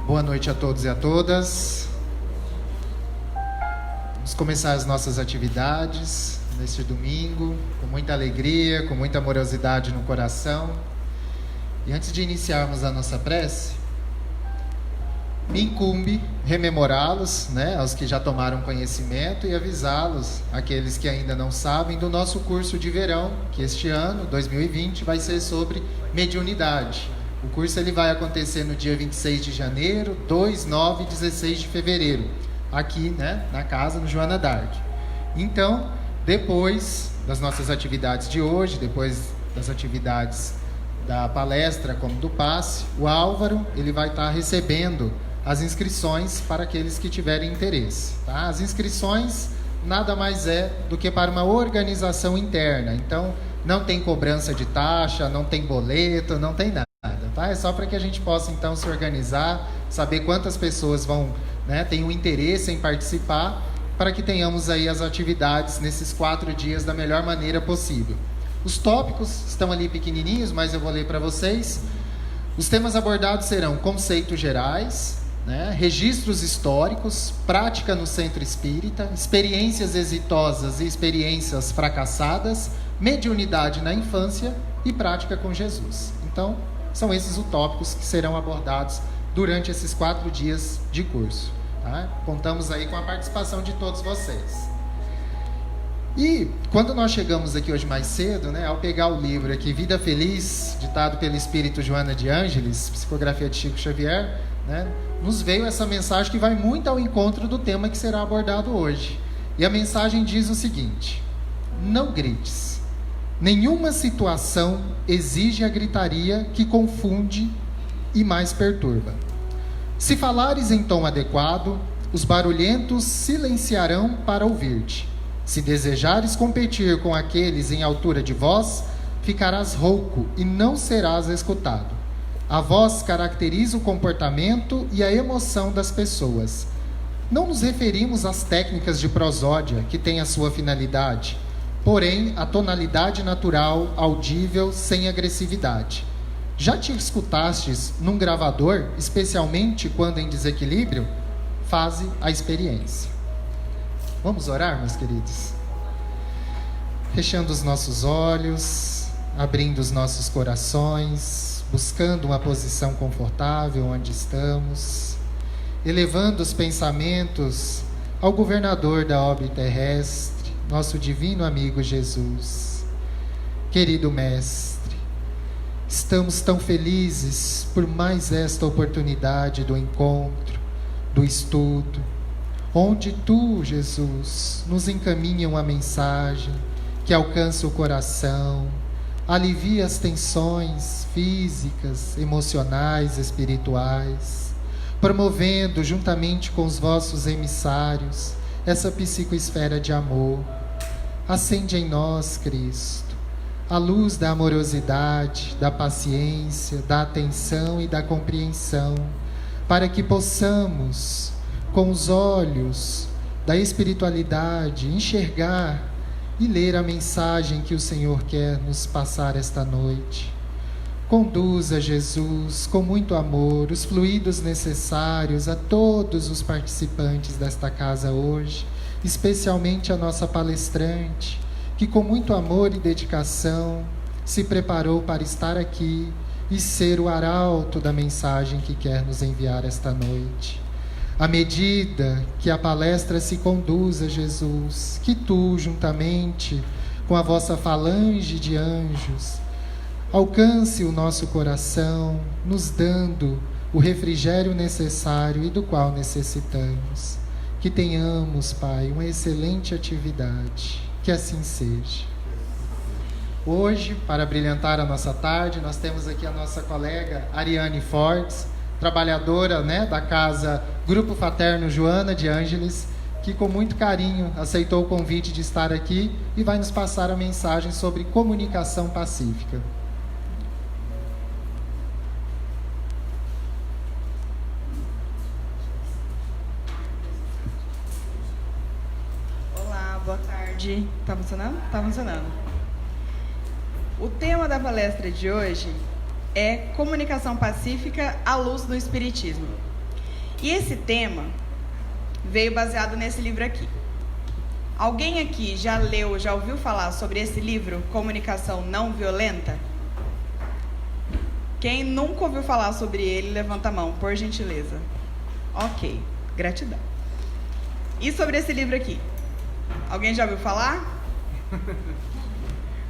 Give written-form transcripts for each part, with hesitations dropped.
Boa noite a todos e a todas. Vamos começar as nossas atividades neste domingo, com muita alegria, com muita amorosidade no coração. E antes de iniciarmos a nossa prece, me incumbe rememorá-los, aos que já tomaram conhecimento, e avisá-los, aqueles que ainda não sabem, do nosso curso de verão, que este ano, 2020, vai ser sobre mediunidade. O curso ele vai acontecer no dia 26 de janeiro, 2, 9 e 16 de fevereiro, aqui na casa, no Joana d'Arc. Então, depois das nossas atividades de hoje, depois das atividades da palestra como do passe, o Álvaro ele vai estar recebendo as inscrições para aqueles que tiverem interesse. Tá? As inscrições nada mais é do que para uma organização interna. Então, não tem cobrança de taxa, não tem boleto, não tem nada. Tá? É só para que a gente possa, então, se organizar, saber quantas pessoas têm o interesse em participar, para que tenhamos aí as atividades nesses 4 dias da melhor maneira possível. Os tópicos estão ali pequenininhos, mas eu vou ler para vocês. Os temas abordados serão conceitos gerais, registros históricos, prática no centro espírita, experiências exitosas e experiências fracassadas, mediunidade na infância e prática com Jesus. Então, são esses os tópicos que serão abordados durante esses 4 dias de curso. Tá? Contamos aí com a participação de todos vocês. E quando nós chegamos aqui hoje mais cedo, ao pegar o livro aqui, Vida Feliz, ditado pelo Espírito Joana de Ângeles, psicografia de Chico Xavier, nos veio essa mensagem que vai muito ao encontro do tema que será abordado hoje. E a mensagem diz o seguinte: não grites. Nenhuma situação exige a gritaria que confunde e mais perturba. Se falares em tom adequado, os barulhentos silenciarão para ouvir-te. Se desejares competir com aqueles em altura de voz, ficarás rouco e não serás escutado. A voz caracteriza o comportamento e a emoção das pessoas. Não nos referimos às técnicas de prosódia, que têm a sua finalidade, porém a tonalidade natural, audível, sem agressividade. Já te escutastes num gravador, especialmente quando em desequilíbrio? Faze a experiência. Vamos orar, meus queridos? Fechando os nossos olhos, abrindo os nossos corações, buscando uma posição confortável onde estamos, elevando os pensamentos ao governador da orbe terrestre, nosso divino amigo Jesus. Querido Mestre, estamos tão felizes por mais esta oportunidade do encontro, do estudo, onde Tu, Jesus, nos encaminha uma mensagem que alcança o coração, alivia as tensões físicas, emocionais, espirituais, promovendo, juntamente com os vossos emissários, essa psicoesfera de amor. Acende em nós, Cristo, a luz da amorosidade, da paciência, da atenção e da compreensão, para que possamos, com os olhos da espiritualidade, enxergar e ler a mensagem que o Senhor quer nos passar esta noite. Conduza, Jesus, com muito amor, os fluidos necessários a todos os participantes desta casa hoje, especialmente a nossa palestrante, que com muito amor e dedicação se preparou para estar aqui e ser o arauto da mensagem que quer nos enviar esta noite. À medida que a palestra se conduza, Jesus, que Tu, juntamente com a vossa falange de anjos, alcance o nosso coração, nos dando o refrigério necessário e do qual necessitamos. Que tenhamos, Pai, uma excelente atividade. Que assim seja. Hoje, para brilhantar a nossa tarde, nós temos aqui a nossa colega Ariane Fortes, trabalhadora da casa Grupo Fraterno Joana de Ângeles, que com muito carinho aceitou o convite de estar aqui e vai nos passar a mensagem sobre comunicação pacífica. Olá, boa tarde. Tá funcionando? Tá funcionando. O tema da palestra de hoje é comunicação pacífica à luz do Espiritismo. E esse tema veio baseado nesse livro aqui. Alguém aqui já leu, já ouviu falar sobre esse livro, Comunicação Não Violenta? Quem nunca ouviu falar sobre ele, levanta a mão, por gentileza. Ok, gratidão. E sobre esse livro aqui? Alguém já ouviu falar?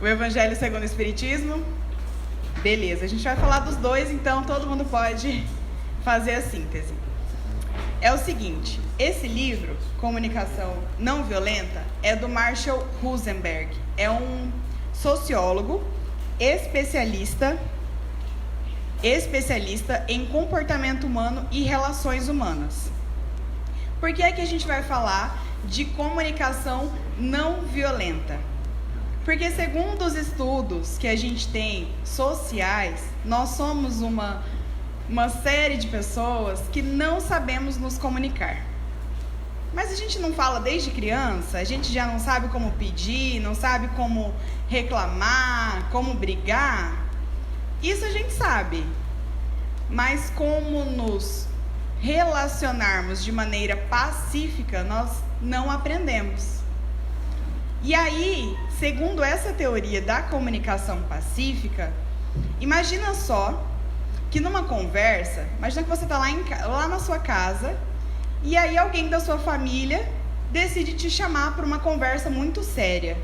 O Evangelho segundo o Espiritismo? Beleza, a gente vai falar dos dois, então todo mundo pode fazer a síntese. É o seguinte, esse livro, Comunicação Não Violenta, é do Marshall Rosenberg. É um sociólogo especialista em comportamento humano e relações humanas. Por que é que a gente vai falar de comunicação não violenta? Porque segundo os estudos que a gente tem sociais, nós somos uma série de pessoas que não sabemos nos comunicar. Mas a gente não fala desde criança, a gente já não sabe como pedir, não sabe como reclamar, como brigar. Isso a gente sabe. Mas como nos relacionarmos de maneira pacífica, nós não aprendemos. E aí, segundo essa teoria da comunicação pacífica, imagina só que numa conversa, imagina que você está lá na sua casa, e aí alguém da sua família decide te chamar para uma conversa muito séria.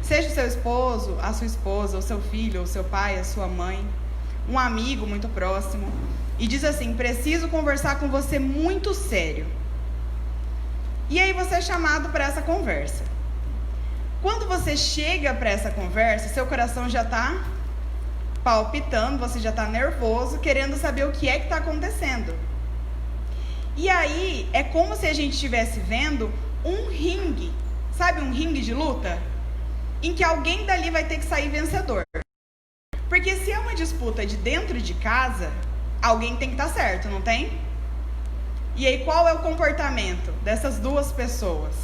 Seja o seu esposo, a sua esposa, o seu filho, o seu pai, a sua mãe, um amigo muito próximo, e diz assim: preciso conversar com você muito sério. E aí você é chamado para essa conversa. Quando você chega para essa conversa, seu coração já está palpitando, você já está nervoso, querendo saber o que é que está acontecendo. E aí é como se a gente estivesse vendo um ringue, sabe, um ringue de luta, em que alguém dali vai ter que sair vencedor. Porque se é uma disputa de dentro de casa, alguém tem que estar certo, não tem? E aí qual é o comportamento dessas duas pessoas?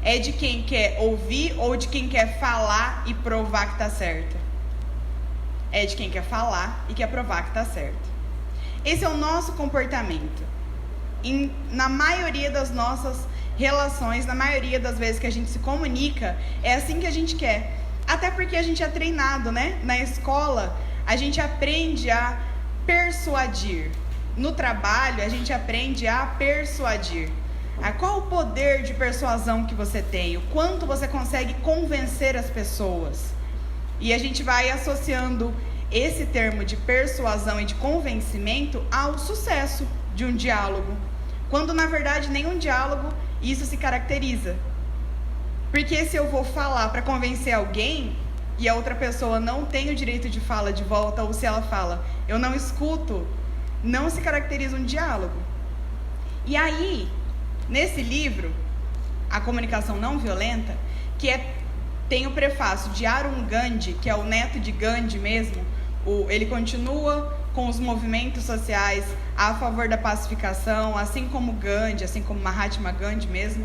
É de quem quer ouvir ou de quem quer falar e provar que está certo? É de quem quer falar e quer provar que está certo. Esse é o nosso comportamento. Na maioria das nossas relações, na maioria das vezes que a gente se comunica, é assim que a gente quer. Até porque a gente é treinado, né? Na escola, a gente aprende a persuadir. No trabalho, a gente aprende a persuadir. Qual o poder de persuasão que você tem? O quanto você consegue convencer as pessoas? E a gente vai associando esse termo de persuasão e de convencimento ao sucesso de um diálogo. Quando, na verdade, nenhum diálogo isso se caracteriza. Porque se eu vou falar para convencer alguém e a outra pessoa não tem o direito de fala de volta, ou se ela fala, eu não escuto, não se caracteriza um diálogo. E aí, nesse livro, A Comunicação Não Violenta, tem o prefácio de Arun Gandhi, que é o neto de Gandhi mesmo, ele continua com os movimentos sociais a favor da pacificação, assim como Gandhi, assim como Mahatma Gandhi mesmo.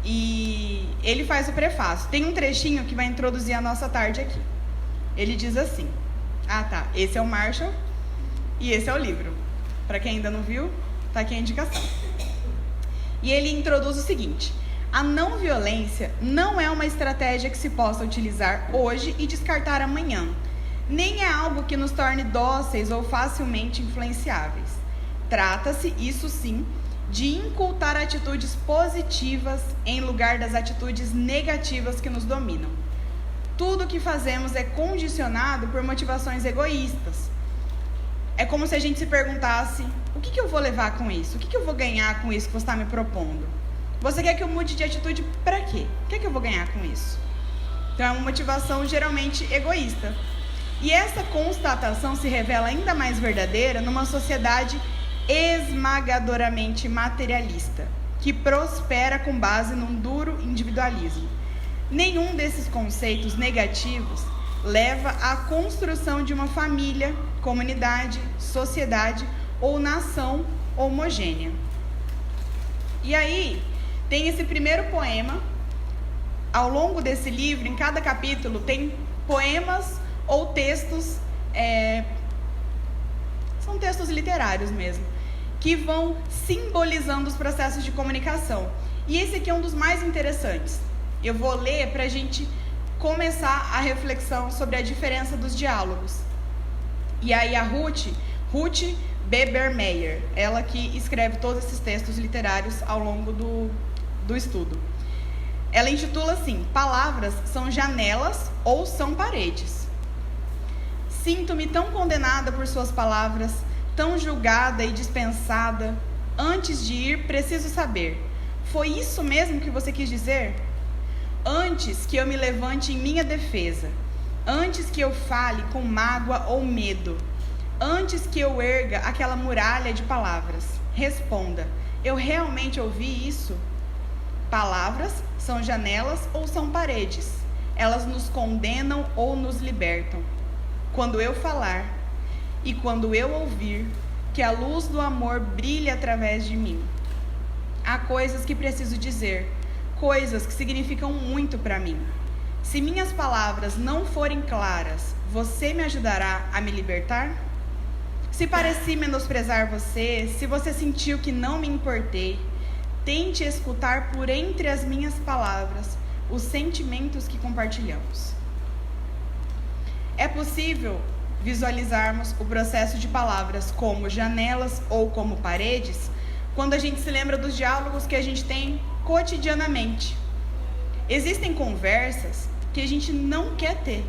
E ele faz o prefácio. Tem um trechinho que vai introduzir a nossa tarde aqui. Ele diz assim: esse é o Marshall e esse é o livro. Para quem ainda não viu, tá aqui a indicação. E ele introduz o seguinte: a não violência não é uma estratégia que se possa utilizar hoje e descartar amanhã. Nem é algo que nos torne dóceis ou facilmente influenciáveis. Trata-se, isso sim, de incultar atitudes positivas em lugar das atitudes negativas que nos dominam. Tudo o que fazemos é condicionado por motivações egoístas. É como se a gente se perguntasse: o que eu vou levar com isso? O que eu vou ganhar com isso que você está me propondo? Você quer que eu mude de atitude para quê? O que é que eu vou ganhar com isso? Então é uma motivação geralmente egoísta. E essa constatação se revela ainda mais verdadeira numa sociedade esmagadoramente materialista, que prospera com base num duro individualismo. Nenhum desses conceitos negativos leva à construção de uma família, comunidade, sociedade ou nação homogênea. E aí, tem esse primeiro poema. Ao longo desse livro, em cada capítulo, tem poemas ou textos, são textos literários mesmo, que vão simbolizando os processos de comunicação. E esse aqui é um dos mais interessantes. Eu vou ler para a gente começar a reflexão sobre a diferença dos diálogos. E aí a Ruth Bebermeyer, ela que escreve todos esses textos literários ao longo do estudo. Ela intitula assim: palavras são janelas ou são paredes. Sinto-me tão condenada por suas palavras, tão julgada e dispensada. Antes de ir, preciso saber: foi isso mesmo que você quis dizer? Antes que eu me levante em minha defesa, antes que eu fale com mágoa ou medo, antes que eu erga aquela muralha de palavras, responda: eu realmente ouvi isso? Palavras são janelas ou são paredes? Elas nos condenam ou nos libertam? Quando eu falar e quando eu ouvir, que a luz do amor brilhe através de mim. Há coisas que preciso dizer, coisas que significam muito para mim. Se minhas palavras não forem claras, você me ajudará a me libertar? Se pareci menosprezar você, se você sentiu que não me importei, tente escutar por entre as minhas palavras os sentimentos que compartilhamos. É possível visualizarmos o processo de palavras como janelas ou como paredes quando a gente se lembra dos diálogos que a gente tem cotidianamente. Existem conversas que a gente não quer ter.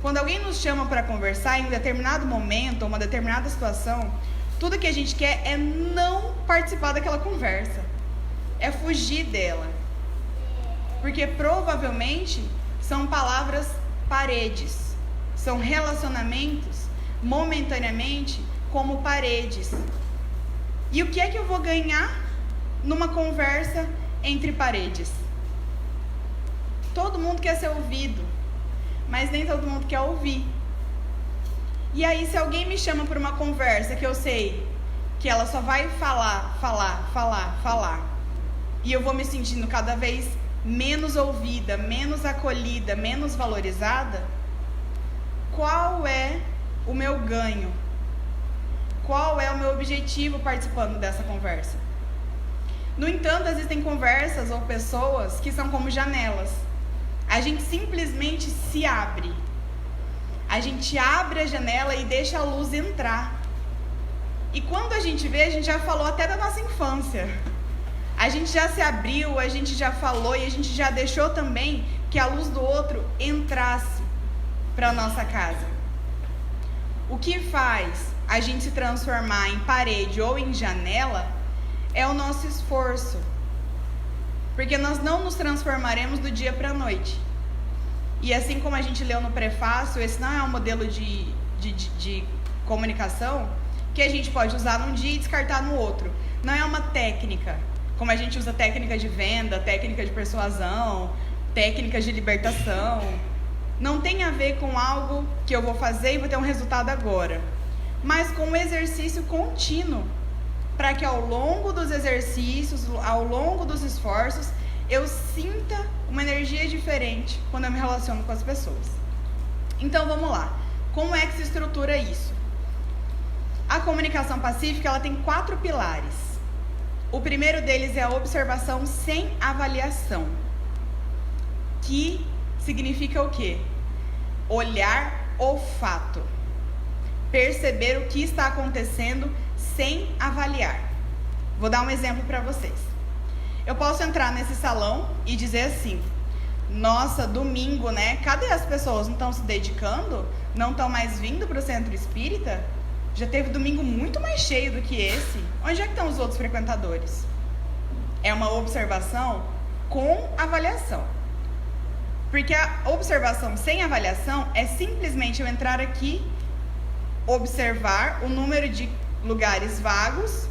Quando alguém nos chama para conversar em um determinado momento ou uma determinada situação, tudo que a gente quer é não participar daquela conversa, é fugir dela, porque provavelmente são palavras paredes, são relacionamentos momentaneamente como paredes. E o que é que eu vou ganhar numa conversa entre paredes? Todo mundo quer ser ouvido, mas nem todo mundo quer ouvir. E aí, se alguém me chama para uma conversa que eu sei que ela só vai falar, e eu vou me sentindo cada vez menos ouvida, menos acolhida, menos valorizada, qual é o meu ganho? Qual é o meu objetivo participando dessa conversa? No entanto, existem conversas ou pessoas que são como janelas. A gente simplesmente se abre. A gente abre a janela e deixa a luz entrar. E quando a gente vê, a gente já falou até da nossa infância. A gente já se abriu, a gente já falou e a gente já deixou também que a luz do outro entrasse para a nossa casa. O que faz a gente se transformar em parede ou em janela é o nosso esforço. Porque nós não nos transformaremos do dia para a noite. E assim como a gente leu no prefácio, esse não é um modelo de comunicação que a gente pode usar num dia e descartar no outro. Não é uma técnica, como a gente usa técnica de venda, técnica de persuasão, técnicas de libertação. Não tem a ver com algo que eu vou fazer e vou ter um resultado agora, mas com um exercício contínuo, para que ao longo dos exercícios, ao longo dos esforços, eu sinta uma energia diferente quando eu me relaciono com as pessoas. Então vamos lá, como é que se estrutura isso? A comunicação pacífica, ela tem 4 pilares. O primeiro deles é a observação sem avaliação, que significa o quê? Olhar o fato, perceber o que está acontecendo sem avaliar. Vou dar um exemplo para vocês. Eu posso entrar nesse salão e dizer assim: nossa, domingo, né? Cadê as pessoas? Não estão se dedicando? Não estão mais vindo para o centro espírita? Já teve domingo muito mais cheio do que esse. Onde é que estão os outros frequentadores? É uma observação com avaliação. Porque a observação sem avaliação é simplesmente eu entrar aqui, observar o número de lugares vagos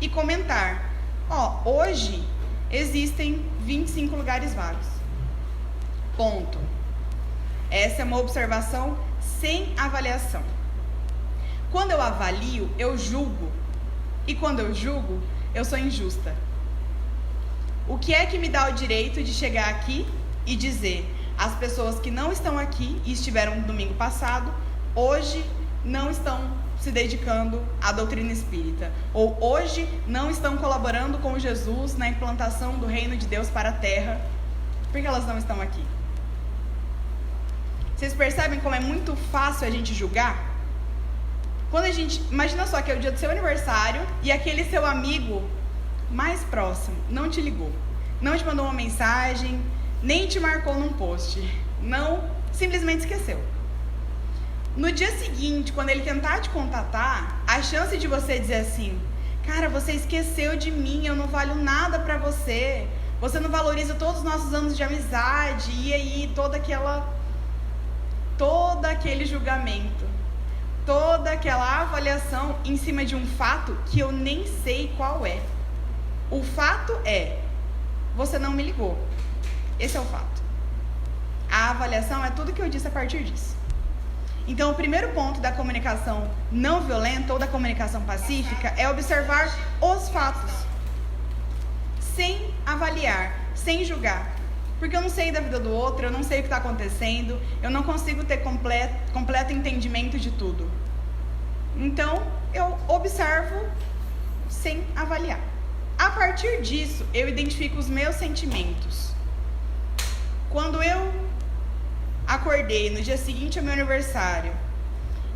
e comentar: hoje existem 25 lugares vagos. Ponto. Essa é uma observação sem avaliação. Quando eu avalio, eu julgo. E quando eu julgo, eu sou injusta. O que é que me dá o direito de chegar aqui e dizer: as pessoas que não estão aqui e estiveram no domingo passado, hoje não estão se dedicando à doutrina espírita, ou hoje não estão colaborando com Jesus na implantação do reino de Deus para a terra, porque elas não estão aqui. Vocês percebem como é muito fácil a gente julgar? Quando a gente, imagina só que é o dia do seu aniversário e aquele seu amigo mais próximo não te ligou, não te mandou uma mensagem, nem te marcou num post, não, simplesmente esqueceu. No dia seguinte, quando ele tentar te contatar, a chance de você dizer assim: cara, você esqueceu de mim, eu não valho nada pra você, você não valoriza todos os nossos anos de amizade, e aí todo aquele julgamento, toda aquela avaliação em cima de um fato que eu nem sei qual é. O fato é, você não me ligou. Esse é o fato. A avaliação é tudo que eu disse a partir disso. Então, o primeiro ponto da comunicação não violenta ou da comunicação pacífica é observar os fatos, sem avaliar, sem julgar. Porque eu não sei da vida do outro, eu não sei o que está acontecendo, eu não consigo ter completo entendimento de tudo. Então, eu observo sem avaliar. A partir disso, eu identifico os meus sentimentos. Quando eu acordei no dia seguinte ao meu aniversário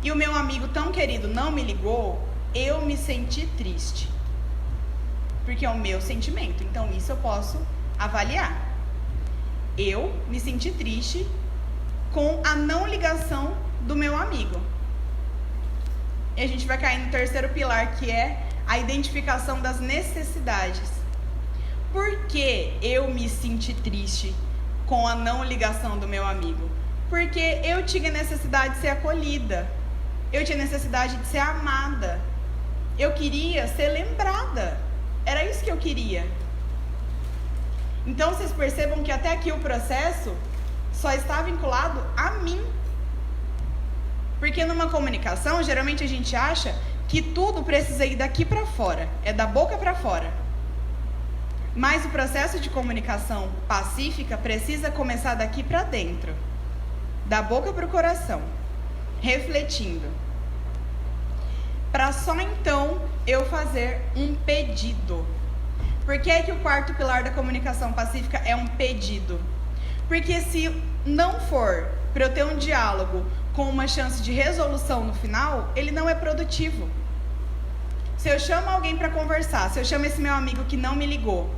e o meu amigo tão querido não me ligou, eu me senti triste, porque é o meu sentimento, então isso eu posso avaliar. Eu me senti triste com a não ligação do meu amigo. E a gente vai cair no terceiro pilar, que é a identificação das necessidades. Por que eu me senti triste com a não ligação do meu amigo? Porque eu tinha necessidade de ser acolhida, eu tinha necessidade de ser amada, eu queria ser lembrada, era isso que eu queria. Então vocês percebam que até aqui o processo só está vinculado a mim. Porque numa comunicação, geralmente a gente acha que tudo precisa ir daqui para fora, é da boca para fora. Mas o processo de comunicação pacífica precisa começar daqui para dentro, da boca para o coração, refletindo. Para só então eu fazer um pedido. Por que é que o quarto pilar da comunicação pacífica é um pedido? Porque se não for para eu ter um diálogo com uma chance de resolução no final, ele não é produtivo. Se eu chamo alguém para conversar, se eu chamo esse meu amigo que não me ligou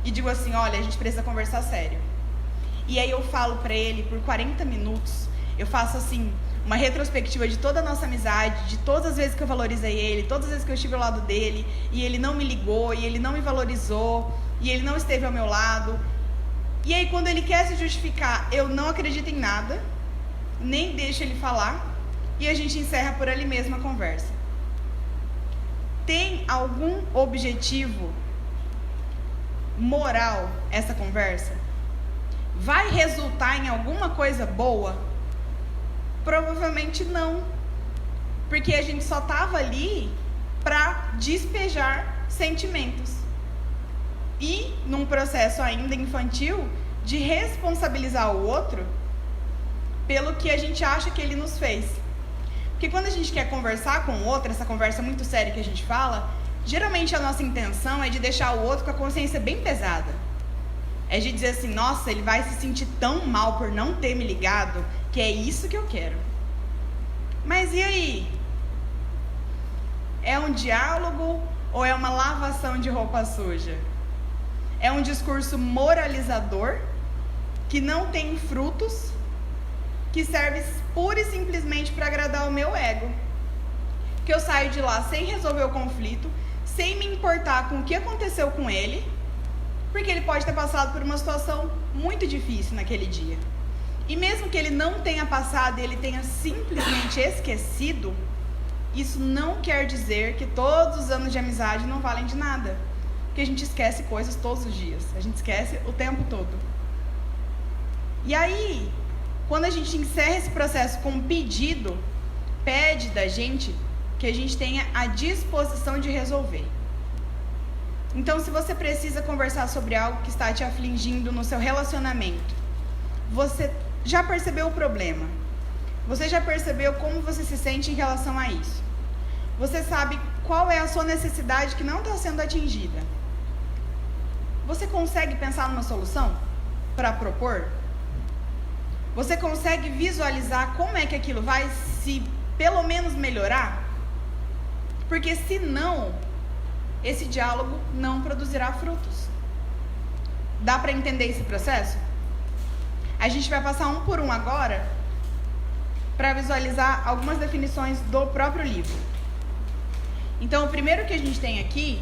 e digo assim, olha, a gente precisa conversar sério. E aí eu falo para ele por 40 minutos, eu faço assim, uma retrospectiva de toda a nossa amizade, de todas as vezes que eu valorizei ele, todas as vezes que eu estive ao lado dele, e ele não me ligou, e ele não me valorizou, e ele não esteve ao meu lado. E aí quando ele quer se justificar, eu não acredito em nada, nem deixo ele falar, e a gente encerra por ali mesmo a conversa. Tem algum objetivo moral essa conversa? Vai resultar em alguma coisa boa? Provavelmente não, porque a gente só estava ali para despejar sentimentos e num processo ainda infantil de responsabilizar o outro pelo que a gente acha que ele nos fez. Porque quando a gente quer conversar com o outro, essa conversa muito séria que a gente fala, geralmente a nossa intenção é de deixar o outro com a consciência bem pesada. É de dizer assim, nossa, ele vai se sentir tão mal por não ter me ligado, que é isso que eu quero. Mas e aí? É um diálogo ou é uma lavação de roupa suja? É um discurso moralizador que não tem frutos, que serve pura e simplesmente para agradar o meu ego. Que eu saio de lá sem resolver o conflito, sem me importar com o que aconteceu com ele, porque ele pode ter passado por uma situação muito difícil naquele dia. E mesmo que ele não tenha passado e ele tenha simplesmente esquecido, isso não quer dizer que todos os anos de amizade não valem de nada. Porque a gente esquece coisas todos os dias. A gente esquece o tempo todo. E aí, quando a gente encerra esse processo com um pedido, pede da gente que a gente tenha a disposição de resolver. Então, se você precisa conversar sobre algo que está te afligindo no seu relacionamento, você já percebeu o problema? Você já percebeu como você se sente em relação a isso? Você sabe qual é a sua necessidade que não está sendo atingida. Você consegue pensar numa solução para propor? Você consegue visualizar como é que aquilo vai se pelo menos melhorar? Porque se não, esse diálogo não produzirá frutos. Dá para entender esse processo? A gente vai passar um por um agora para visualizar algumas definições do próprio livro. Então, o primeiro que a gente tem aqui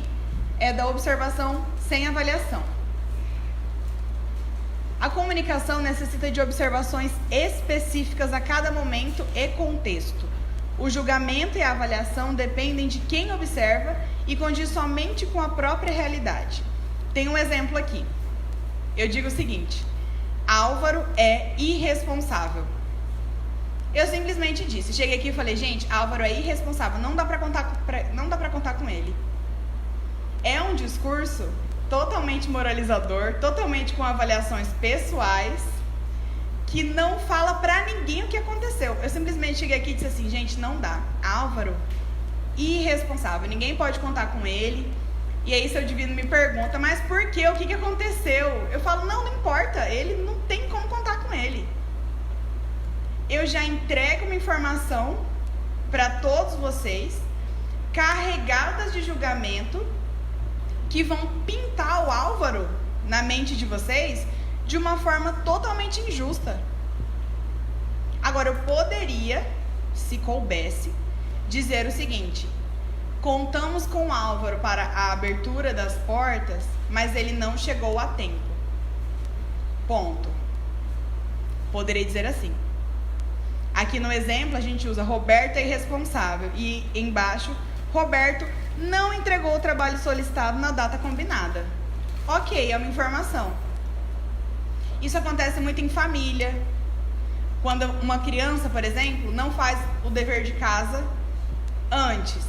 é da observação sem avaliação. A comunicação necessita de observações específicas a cada momento e contexto. O julgamento e a avaliação dependem de quem observa e condiz somente com a própria realidade. Tem um exemplo aqui. Eu digo o seguinte: Álvaro é irresponsável. Eu simplesmente disse, cheguei aqui e falei, gente, Álvaro é irresponsável, não dá pra contar com ele. É um discurso totalmente moralizador, totalmente com avaliações pessoais, que não fala pra ninguém o que aconteceu. Eu simplesmente cheguei aqui e disse assim, gente, não dá. Álvaro, irresponsável, ninguém pode contar com ele. E aí seu divino me pergunta, mas por quê? O que aconteceu? Eu falo, não importa, ele não tem como contar com ele. Eu já entrego uma informação para todos vocês, carregadas de julgamento, que vão pintar o Álvaro na mente de vocês de uma forma totalmente injusta. Agora, eu poderia, se coubesse, dizer o seguinte: contamos com o Álvaro para a abertura das portas, mas ele não chegou a tempo. Ponto. Poderia dizer assim. Aqui no exemplo a gente usa Roberto é irresponsável e embaixo, Roberto não entregou o trabalho solicitado na data combinada. Ok, é uma informação. Isso acontece muito em família. Quando uma criança, por exemplo, não faz o dever de casa antes.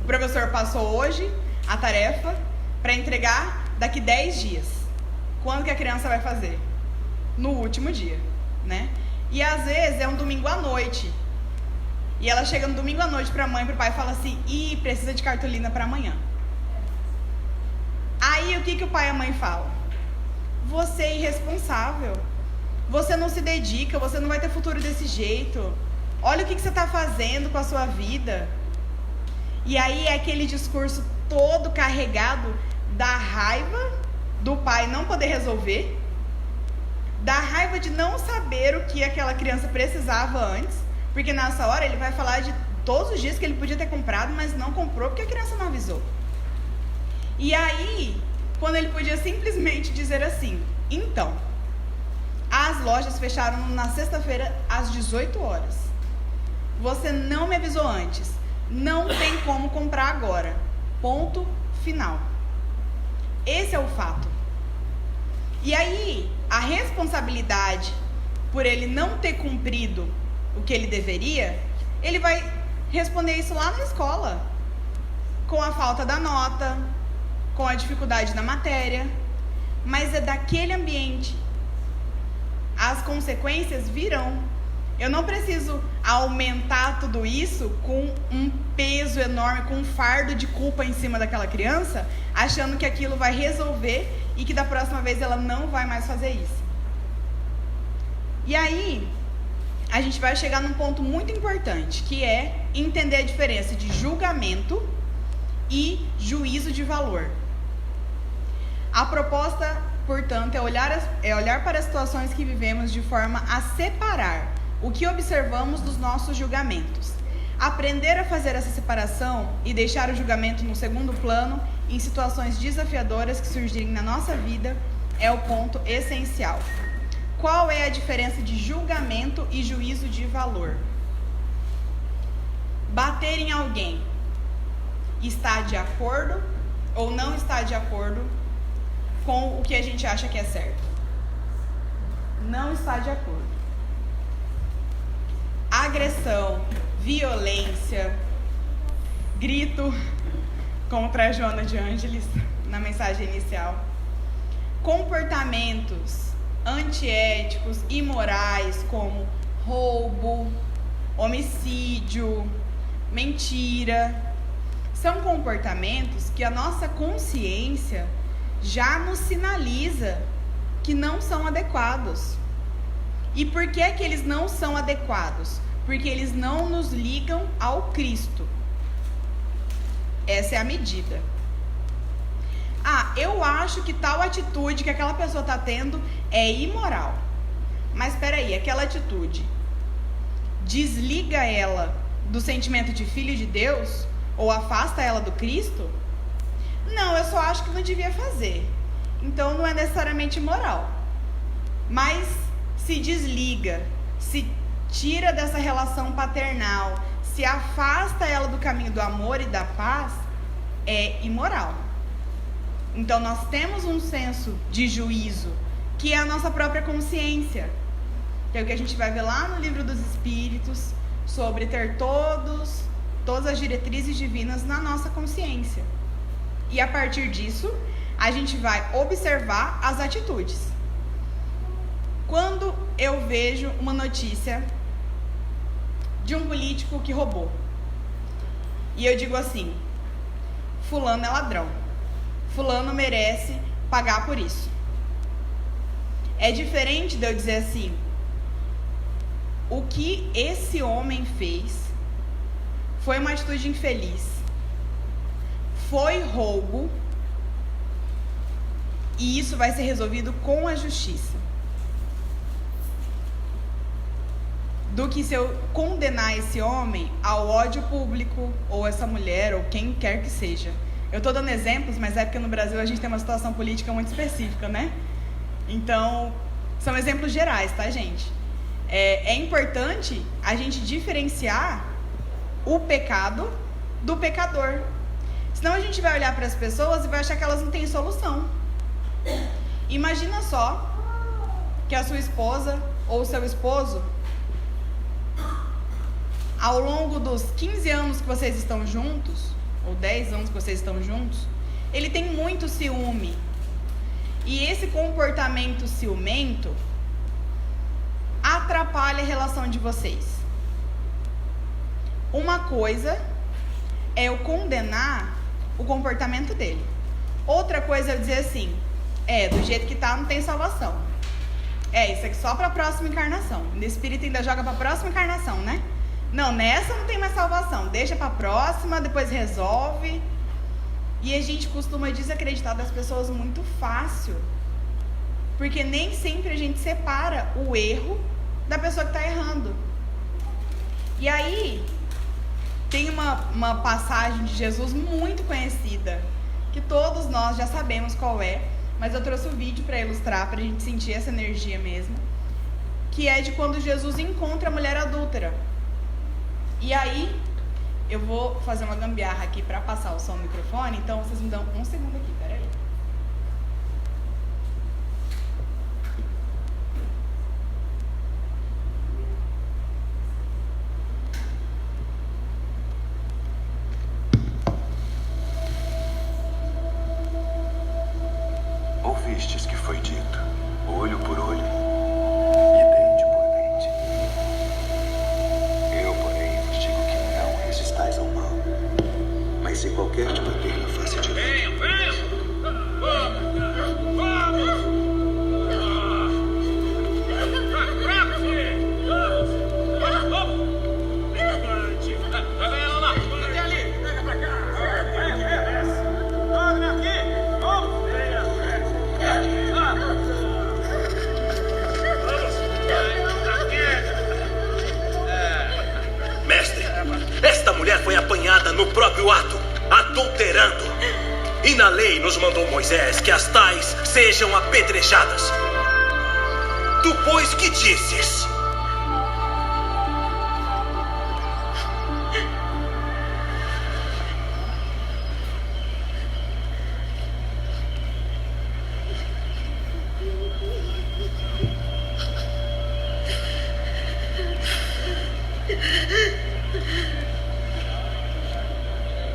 O professor passou hoje a tarefa para entregar daqui 10 dias. Quando que a criança vai fazer? No último dia, né? E às vezes é um domingo à noite. E ela chega no domingo à noite para a mãe e para o pai e fala assim: ih, precisa de cartolina para amanhã. Aí o que o pai e a mãe falam? Você é irresponsável. Você não se dedica, você não vai ter futuro desse jeito. Olha o que você está fazendo com a sua vida. E aí é aquele discurso todo carregado da raiva do pai não poder resolver, da raiva de não saber o que aquela criança precisava antes, porque nessa hora ele vai falar de todos os dias que ele podia ter comprado, mas não comprou porque a criança não avisou. E aí, quando ele podia simplesmente dizer assim: então, as lojas fecharam na sexta-feira às 18 horas. Você não me avisou antes. Não tem como comprar agora. Ponto final. Esse é o fato. E aí, a responsabilidade por ele não ter cumprido o que ele deveria, ele vai responder isso lá na escola, com a falta da nota, com a dificuldade na matéria, mas é daquele ambiente. As consequências virão. Eu não preciso aumentar tudo isso com um peso enorme, com um fardo de culpa em cima daquela criança, achando que aquilo vai resolver e que da próxima vez ela não vai mais fazer isso. E aí, a gente vai chegar num ponto muito importante, que é entender a diferença de julgamento e juízo de valor. A proposta, portanto, é olhar para as situações que vivemos de forma a separar o que observamos dos nossos julgamentos. Aprender a fazer essa separação e deixar o julgamento no segundo plano em situações desafiadoras que surgirem na nossa vida é o ponto essencial. Qual é a diferença de julgamento e juízo de valor? Bater em alguém está de acordo ou não está de acordo com o que a gente acha que é certo? Não está de acordo. Agressão, violência, grito contra a Joana de Ângeles na mensagem inicial, comportamentos antiéticos, imorais, como roubo, homicídio, mentira. São comportamentos que a nossa consciência já nos sinaliza que não são adequados. E por que que eles não são adequados? Porque eles não nos ligam ao Cristo. Essa é a medida. Eu acho que tal atitude que aquela pessoa está tendo é imoral. Mas espera aí, aquela atitude desliga ela do sentimento de filho de Deus? Ou afasta ela do Cristo? Não, eu só acho que não devia fazer. Então não é necessariamente imoral. Mas se desliga, se tira dessa relação paternal, se afasta ela do caminho do amor e da paz, é imoral. Então nós temos um senso de juízo, que é a nossa própria consciência, que é o que a gente vai ver lá no Livro dos Espíritos, sobre ter todas as diretrizes divinas na nossa consciência. E a partir disso, a gente vai observar as atitudes. Quando eu vejo uma notícia de um político que roubou, e eu digo assim: fulano é ladrão, fulano merece pagar por isso. É diferente de eu dizer assim: o que esse homem fez foi uma atitude infeliz, foi roubo, e isso vai ser resolvido com a justiça. Do que se eu condenar esse homem ao ódio público, ou essa mulher, ou quem quer que seja. Eu estou dando exemplos, mas é porque no Brasil a gente tem uma situação política muito específica, né? Então, são exemplos gerais, tá, gente? É importante a gente diferenciar o pecado do pecador. Senão a gente vai olhar para as pessoas e vai achar que elas não têm solução. Imagina só que a sua esposa ou o seu esposo, ao longo dos 15 anos que vocês estão juntos, ou 10 anos que vocês estão juntos, ele tem muito ciúme. E esse comportamento ciumento atrapalha a relação de vocês. Uma coisa é eu condenar o comportamento dele. Outra coisa é eu dizer assim: do jeito que tá, não tem salvação. Isso aqui só para a próxima encarnação. O espírito ainda joga para a próxima encarnação, né? Não, nessa não tem mais salvação. Deixa para a próxima, depois resolve. E a gente costuma desacreditar das pessoas muito fácil, porque nem sempre a gente separa o erro da pessoa que está errando. E aí tem uma passagem de Jesus muito conhecida, que todos nós já sabemos qual é, mas eu trouxe um vídeo para ilustrar, para a gente sentir essa energia mesmo, que é de quando Jesus encontra a mulher adúltera. E aí eu vou fazer uma gambiarra aqui para passar o som no microfone, então vocês me dão um segundo aqui, peraí. Ouvistes que foi dito, olho por olho e dente por dente. Eu, porém, vos digo que não resistais ao mal, mas se qualquer te bater na face direita, foi apanhada no próprio ato, adulterando. E na lei nos mandou Moisés que as tais sejam apedrejadas. Tu, pois, que dizes?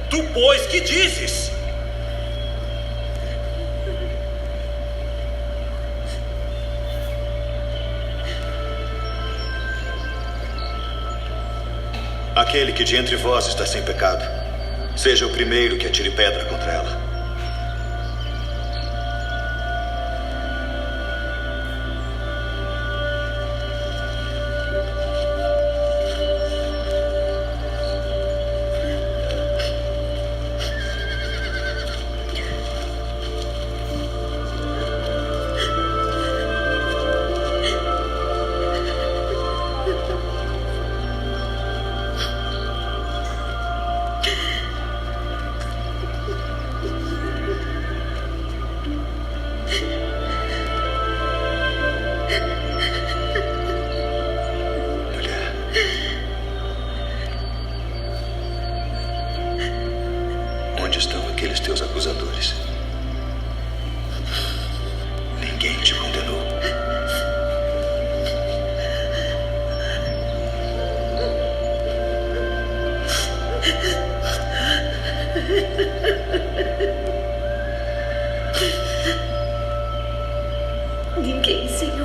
Tu, pois, que dizes? Aquele que de entre vós está sem pecado, seja o primeiro que atire pedra contra ela. Onde estão aqueles teus acusadores? Ninguém te condenou. Ninguém, Senhor.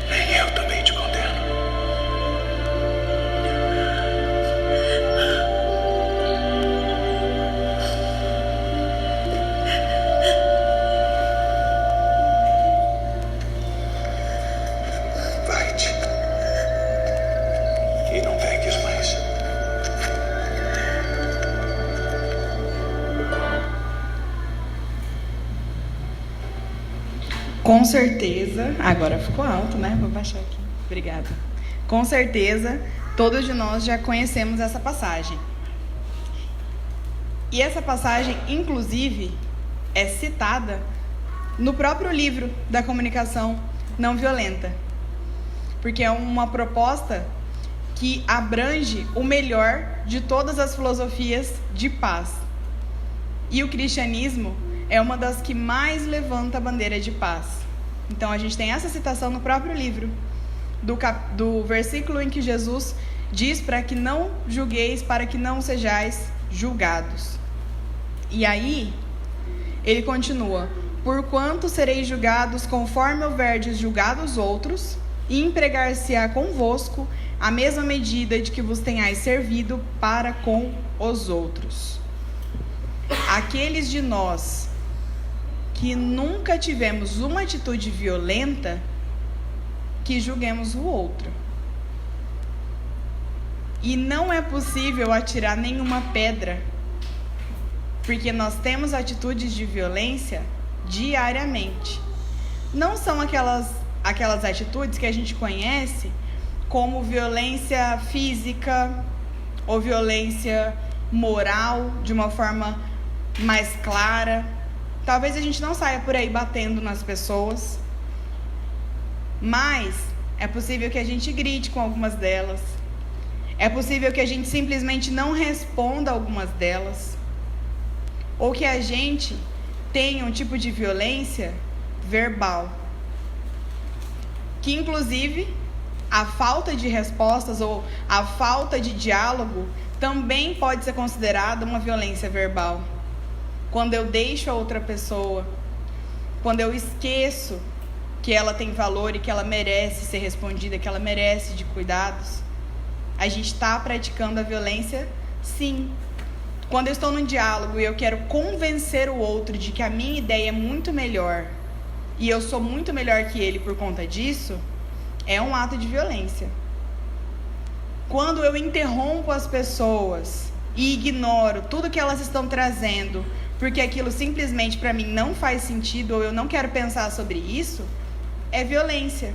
Nem eu também te condeno. Vai-te e não peques mais. Com certeza, agora ficou alto, né? Vou baixar aqui. Obrigada. Com certeza, todos de nós já conhecemos essa passagem. E essa passagem, inclusive, é citada no próprio livro da comunicação não violenta. Porque é uma proposta que abrange o melhor de todas as filosofias de paz. E o cristianismo é uma das que mais levanta a bandeira de paz. Então a gente tem essa citação no próprio livro, do versículo em que Jesus diz para que não julgueis, para que não sejais julgados. E aí, ele continua: porquanto sereis julgados conforme houverdes julgado os outros, e empregar-se-á convosco a mesma medida de que vos tenhais servido para com os outros. Aqueles de nós que nunca tivemos uma atitude violenta, que julguemos o outro. E não é possível atirar nenhuma pedra, porque nós temos atitudes de violência diariamente. Não são aquelas atitudes que a gente conhece como violência física ou violência moral, de uma forma mais clara. Talvez a gente não saia por aí batendo nas pessoas, mas é possível que a gente grite com algumas delas. É possível que a gente simplesmente não responda a algumas delas. Ou que a gente tenha um tipo de violência verbal. Que inclusive a falta de respostas ou a falta de diálogo também pode ser considerada uma violência verbal. Quando eu deixo a outra pessoa, quando eu esqueço que ela tem valor e que ela merece ser respondida, que ela merece de cuidados, a gente está praticando a violência, sim. Quando eu estou num diálogo e eu quero convencer o outro de que a minha ideia é muito melhor e eu sou muito melhor que ele por conta disso, é um ato de violência. Quando eu interrompo as pessoas e ignoro tudo que elas estão trazendo, porque aquilo simplesmente para mim não faz sentido ou eu não quero pensar sobre isso, é violência.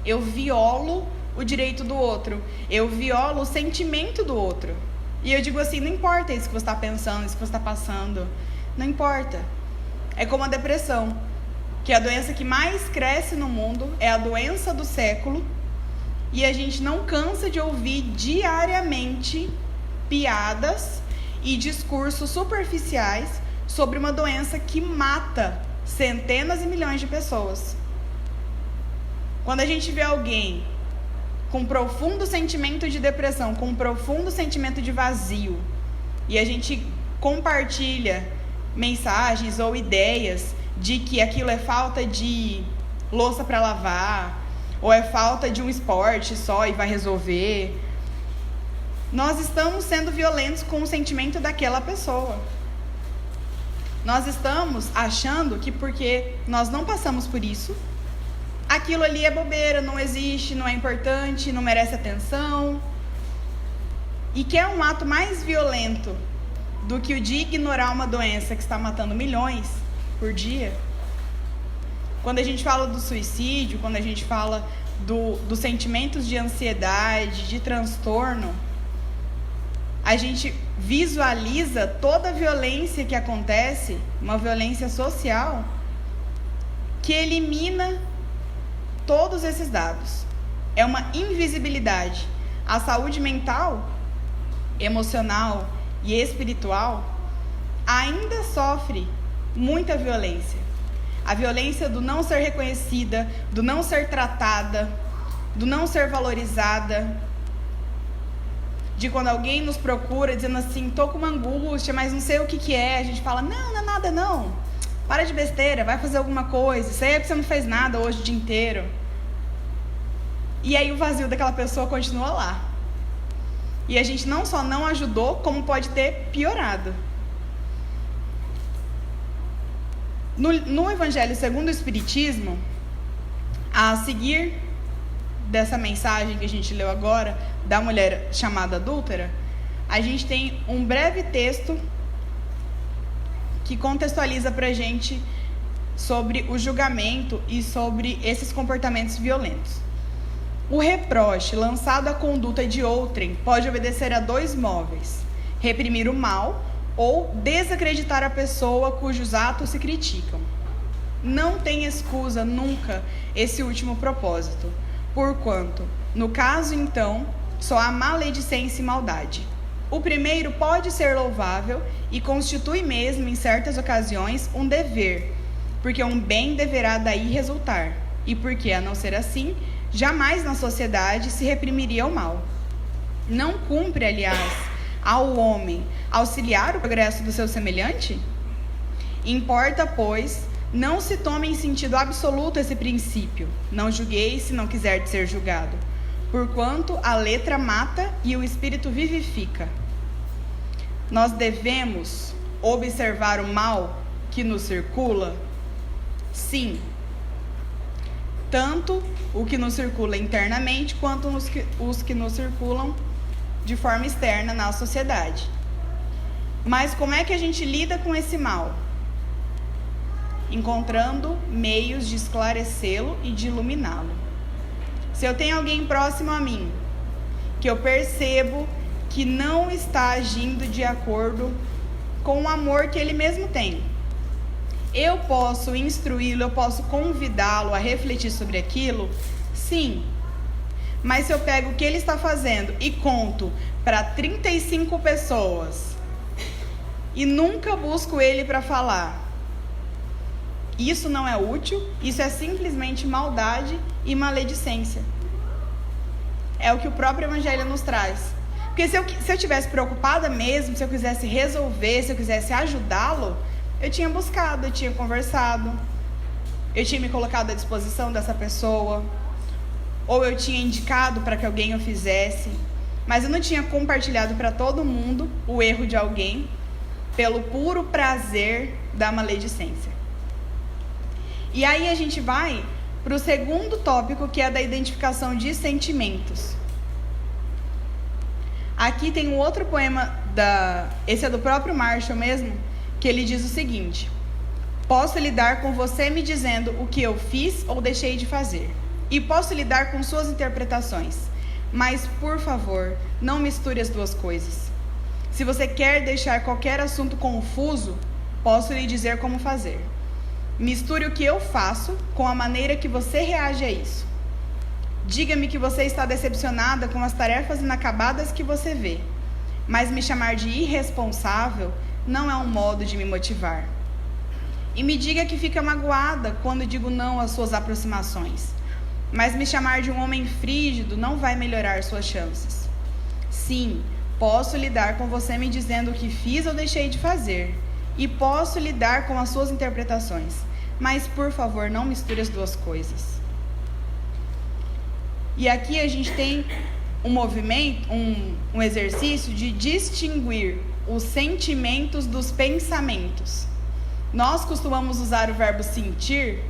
Eu violo o direito do outro, eu violo o sentimento do outro. E eu digo assim, não importa isso que você está pensando, isso que você está passando, não importa. É como a depressão, que é a doença que mais cresce no mundo, é a doença do século, e a gente não cansa de ouvir diariamente piadas e discursos superficiais sobre uma doença que mata centenas e milhões de pessoas. Quando a gente vê alguém com profundo sentimento de depressão, com profundo sentimento de vazio, e a gente compartilha mensagens ou ideias de que aquilo é falta de louça para lavar, ou é falta de um esporte só e vai resolver. Nós estamos sendo violentos com o sentimento daquela pessoa. Nós estamos achando que porque nós não passamos por isso, aquilo ali é bobeira, não existe, não é importante, não merece atenção. E que é um ato mais violento do que o de ignorar uma doença que está matando milhões por dia. Quando a gente fala do suicídio, quando a gente fala dos sentimentos de ansiedade, de transtorno, a gente visualiza toda a violência que acontece, uma violência social, que elimina todos esses dados. É uma invisibilidade. A saúde mental, emocional e espiritual ainda sofre muita violência. A violência do não ser reconhecida, do não ser tratada, do não ser valorizada, de quando alguém nos procura dizendo assim, tô com uma angústia, mas não sei o que é, a gente fala, não é nada não, para de besteira, vai fazer alguma coisa, isso aí é porque você não fez nada hoje o dia inteiro. E aí o vazio daquela pessoa continua lá. E a gente não só não ajudou, como pode ter piorado. No Evangelho segundo o Espiritismo, a seguir dessa mensagem que a gente leu agora, da mulher chamada adúltera, a gente tem um breve texto que contextualiza pra gente sobre o julgamento e sobre esses comportamentos violentos. O reproche lançado à conduta de outrem pode obedecer a dois móveis: reprimir o mal ou desacreditar a pessoa cujos atos se criticam. Não tem escusa nunca esse último propósito, porquanto, no caso então, só há maledicência e maldade. O primeiro pode ser louvável e constitui mesmo, em certas ocasiões, um dever, porque um bem deverá daí resultar, e porque, a não ser assim, jamais na sociedade se reprimiria o mal. Não cumpre, aliás, ao homem auxiliar o progresso do seu semelhante? Importa, pois, não se tome em sentido absoluto esse princípio: não julgueis se não quiser ser julgado, porquanto a letra mata e o espírito vivifica. Nós devemos observar o mal que nos circula? Sim. Tanto o que nos circula internamente, quanto os que nos circulam de forma externa na sociedade. Mas como é que a gente lida com esse mal? Encontrando meios de esclarecê-lo e de iluminá-lo. Se eu tenho alguém próximo a mim, que eu percebo que não está agindo de acordo com o amor que ele mesmo tem, eu posso instruí-lo, eu posso convidá-lo a refletir sobre aquilo? Sim. Mas se eu pego o que ele está fazendo e conto para 35 pessoas e nunca busco ele para falar, isso não é útil, isso é simplesmente maldade e maledicência. É o que o próprio Evangelho nos traz. Porque se eu tivesse preocupada mesmo, se eu quisesse resolver, se eu quisesse ajudá-lo, eu tinha buscado, eu tinha conversado, eu tinha me colocado à disposição dessa pessoa, ou eu tinha indicado para que alguém o fizesse, mas eu não tinha compartilhado para todo mundo o erro de alguém pelo puro prazer da maledicência. E aí a gente vai para o segundo tópico, que é da identificação de sentimentos. Aqui tem um outro poema, esse é do próprio Marshall mesmo, que ele diz o seguinte: posso lidar com você me dizendo o que eu fiz ou deixei de fazer, e posso lidar com suas interpretações, mas, por favor, não misture as duas coisas. Se você quer deixar qualquer assunto confuso, posso lhe dizer como fazer. Misture o que eu faço com a maneira que você reage a isso. Diga-me que você está decepcionada com as tarefas inacabadas que você vê, mas me chamar de irresponsável não é um modo de me motivar. E me diga que fica magoada quando digo não às suas aproximações, mas me chamar de um homem frígido não vai melhorar suas chances. Sim, posso lidar com você me dizendo o que fiz ou deixei de fazer, e posso lidar com as suas interpretações. Mas, por favor, não misture as duas coisas. E aqui a gente tem um movimento, um exercício de distinguir os sentimentos dos pensamentos. Nós costumamos usar o verbo sentir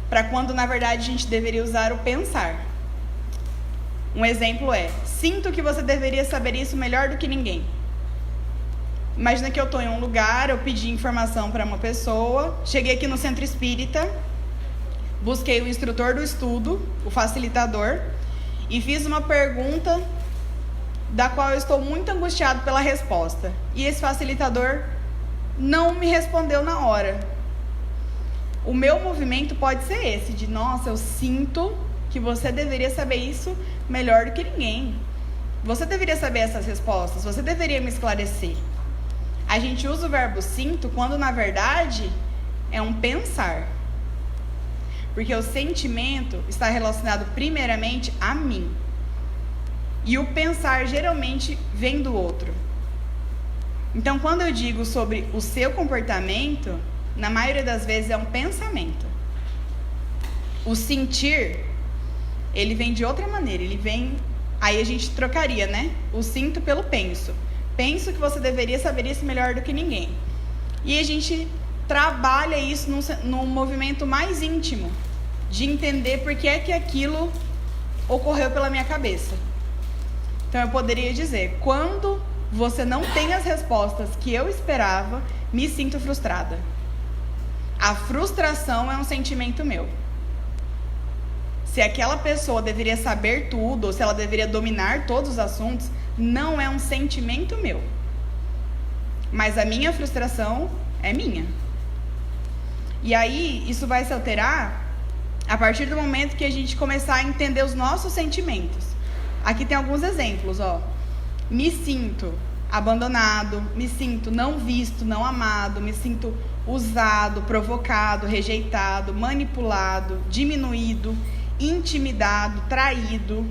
para quando, na verdade, a gente deveria usar o pensar. Um exemplo é: sinto que você deveria saber isso melhor do que ninguém. Imagina que eu estou em um lugar, eu pedi informação para uma pessoa, cheguei aqui no centro espírita, busquei o instrutor do estudo, o facilitador, e fiz uma pergunta da qual eu estou muito angustiado pela resposta. E esse facilitador não me respondeu na hora. O meu movimento pode ser esse, de nossa, eu sinto que você deveria saber isso melhor do que ninguém. Você deveria saber essas respostas, você deveria me esclarecer. A gente usa o verbo sinto quando na verdade é um pensar. Porque o sentimento está relacionado primeiramente a mim. E o pensar geralmente vem do outro. Então, quando eu digo sobre o seu comportamento, na maioria das vezes é um pensamento. O sentir, ele vem de outra maneira. Ele vem, aí a gente trocaria, né? O sinto pelo penso. Penso que você deveria saber isso melhor do que ninguém. E a gente trabalha isso num movimento mais íntimo, de entender por que é que aquilo ocorreu pela minha cabeça. Então eu poderia dizer: quando você não tem as respostas que eu esperava, me sinto frustrada. A frustração é um sentimento meu. Se aquela pessoa deveria saber tudo, ou se ela deveria dominar todos os assuntos, não é um sentimento meu. Mas a minha frustração é minha. E aí, isso vai se alterar a partir do momento que a gente começar a entender os nossos sentimentos. Aqui tem alguns exemplos, ó. Me sinto abandonado, me sinto não visto, não amado, me sinto usado, provocado, rejeitado, manipulado, diminuído, intimidado, traído.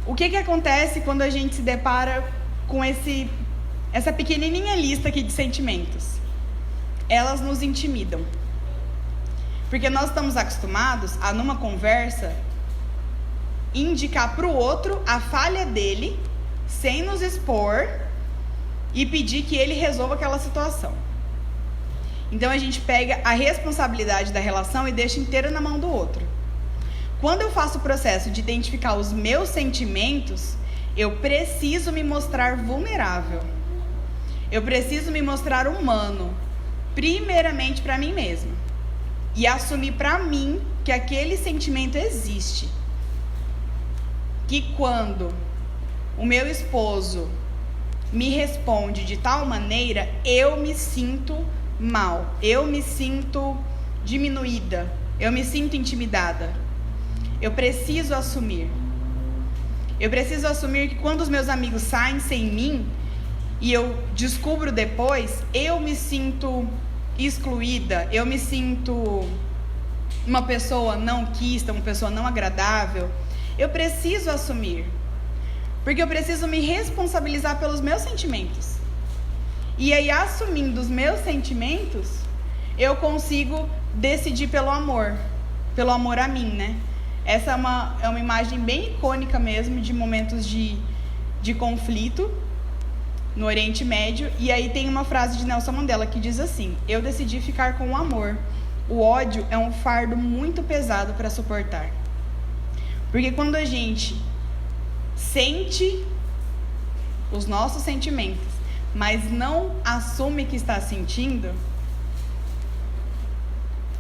O que acontece quando a gente se depara com essa pequenininha lista aqui de sentimentos? Elas nos intimidam. Porque nós estamos acostumados a, numa conversa, indicar para o outro a falha dele, sem nos expor, e pedir que ele resolva aquela situação. Então a gente pega a responsabilidade da relação e deixa inteira na mão do outro. Quando eu faço o processo de identificar os meus sentimentos, eu preciso me mostrar vulnerável. Eu preciso me mostrar humano, primeiramente para mim mesma. E assumir para mim que aquele sentimento existe. Que quando o meu esposo me responde de tal maneira, eu me sinto mal, eu me sinto diminuída, eu me sinto intimidada. Eu preciso assumir. Eu preciso assumir que quando os meus amigos saem sem mim, e eu descubro depois, eu me sinto excluída, eu me sinto uma pessoa não quista, uma pessoa não agradável. Eu preciso assumir, porque eu preciso me responsabilizar pelos meus sentimentos. E aí, assumindo os meus sentimentos, eu consigo decidir pelo amor a mim, né? Essa é uma imagem bem icônica mesmo de momentos de conflito no Oriente Médio. E aí tem uma frase de Nelson Mandela que diz assim: eu decidi ficar com o amor. O ódio é um fardo muito pesado para suportar. Porque quando a gente sente os nossos sentimentos, mas não assume que está sentindo,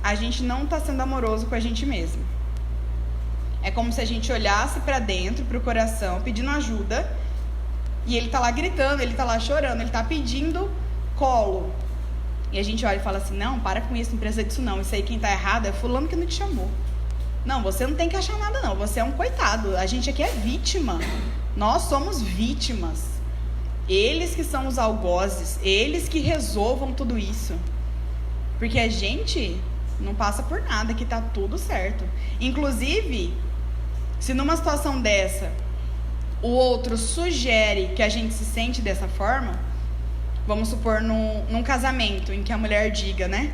a gente não está sendo amoroso com a gente mesmo. É como se a gente olhasse para dentro, para o coração, pedindo ajuda, e ele está lá gritando, ele está lá chorando, ele está pedindo colo. E a gente olha e fala assim: não, para com isso, não precisa disso não, isso aí quem está errado é fulano que não te chamou. Não, você não tem que achar nada não, você é um coitado, a gente aqui é vítima, nós somos vítimas. Eles que são os algozes, eles que resolvam tudo isso. Porque a gente não passa por nada, que tá tudo certo. Inclusive, se numa situação dessa, o outro sugere que a gente se sente dessa forma, vamos supor, num casamento, em que a mulher diga, né?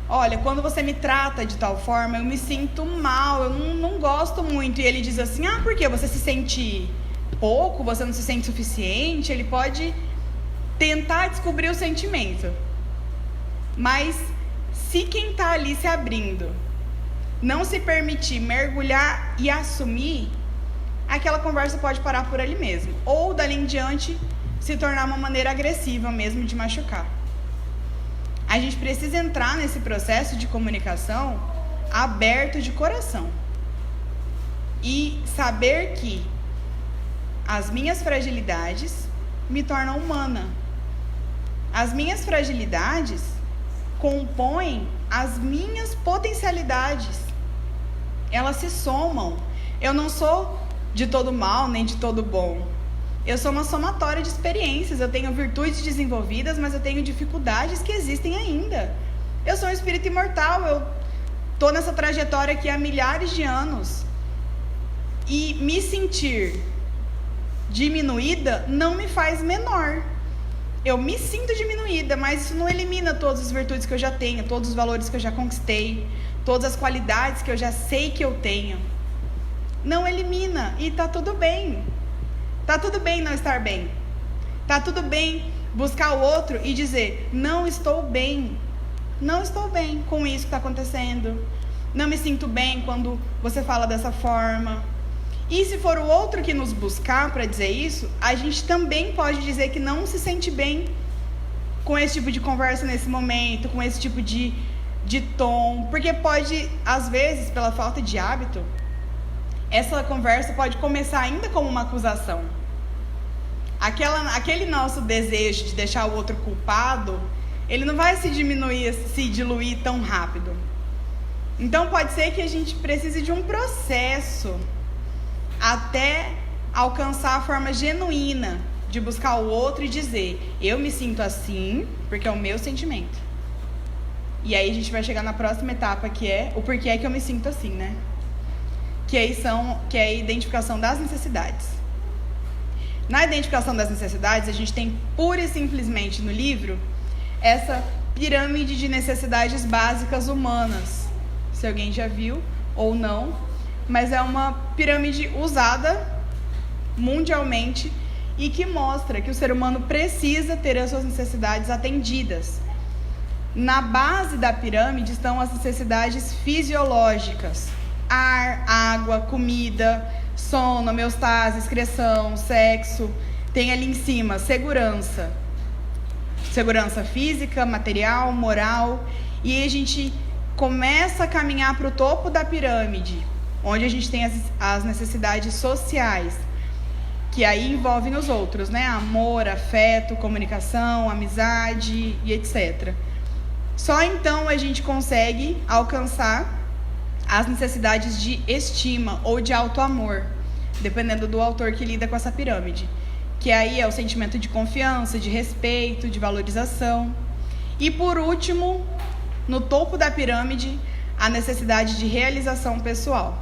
Olha, quando você me trata de tal forma, eu me sinto mal, eu não gosto muito. E ele diz assim, por quê? Você se sente pouco? Você não se sente suficiente? Ele pode tentar descobrir o sentimento. Mas se quem está ali se abrindo não se permitir mergulhar e assumir, aquela conversa pode parar por ali mesmo. Ou dali em diante se tornar uma maneira agressiva mesmo de machucar. A gente precisa entrar nesse processo de comunicação aberto de coração. E saber que as minhas fragilidades me tornam humana. As minhas fragilidades compõem as minhas potencialidades. Elas se somam. Eu não sou de todo mal, nem de todo bom. Eu sou uma somatória de experiências. Eu tenho virtudes desenvolvidas, mas eu tenho dificuldades que existem ainda. Eu sou um espírito imortal. Eu estou nessa trajetória aqui há milhares de anos. E me sentir diminuída não me faz menor. Eu me sinto diminuída, mas isso não elimina todas as virtudes que eu já tenho, todos os valores que eu já conquistei, todas as qualidades que eu já sei que eu tenho. Não elimina, e tá tudo bem. Tá tudo bem não estar bem. Tá tudo bem buscar o outro e dizer, não estou bem. Não estou bem com isso que está acontecendo. Não me sinto bem quando você fala dessa forma. E se for o outro que nos buscar para dizer isso, a gente também pode dizer que não se sente bem com esse tipo de conversa nesse momento, com esse tipo de tom, porque pode, às vezes, pela falta de hábito, essa conversa pode começar ainda como uma acusação. Aquele nosso desejo de deixar o outro culpado, ele não vai se diluir tão rápido. Então pode ser que a gente precise de um processo até alcançar a forma genuína de buscar o outro e dizer, eu me sinto assim porque é o meu sentimento. E aí a gente vai chegar na próxima etapa, que é o porquê é que eu me sinto assim, né? Que é a identificação das necessidades. Na identificação das necessidades, a gente tem pura e simplesmente no livro essa pirâmide de necessidades básicas humanas. Se alguém já viu ou não, mas é uma pirâmide usada mundialmente e que mostra que o ser humano precisa ter as suas necessidades atendidas. Na base da pirâmide estão as necessidades fisiológicas: ar, água, comida, sono, homeostase, excreção, sexo. Tem ali em cima segurança. Segurança física, material, moral. E a gente começa a caminhar para o topo da pirâmide, onde a gente tem as necessidades sociais, que aí envolvem os outros, né? Amor, afeto, comunicação, amizade e etc. Só então a gente consegue alcançar as necessidades de estima ou de autoamor, dependendo do autor que lida com essa pirâmide, que aí é o sentimento de confiança, de respeito, de valorização. E por último, no topo da pirâmide, a necessidade de realização pessoal,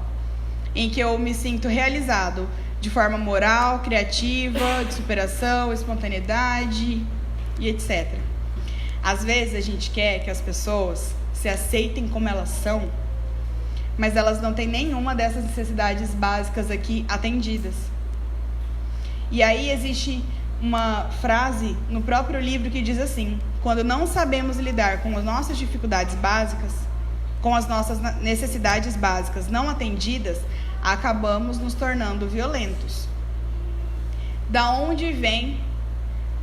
em que eu me sinto realizado de forma moral, criativa, de superação, espontaneidade e etc. Às vezes a gente quer que as pessoas se aceitem como elas são, mas elas não têm nenhuma dessas necessidades básicas aqui atendidas. E aí existe uma frase no próprio livro que diz assim: quando não sabemos lidar com as nossas dificuldades básicas, com as nossas necessidades básicas não atendidas, acabamos nos tornando violentos. Da onde vêm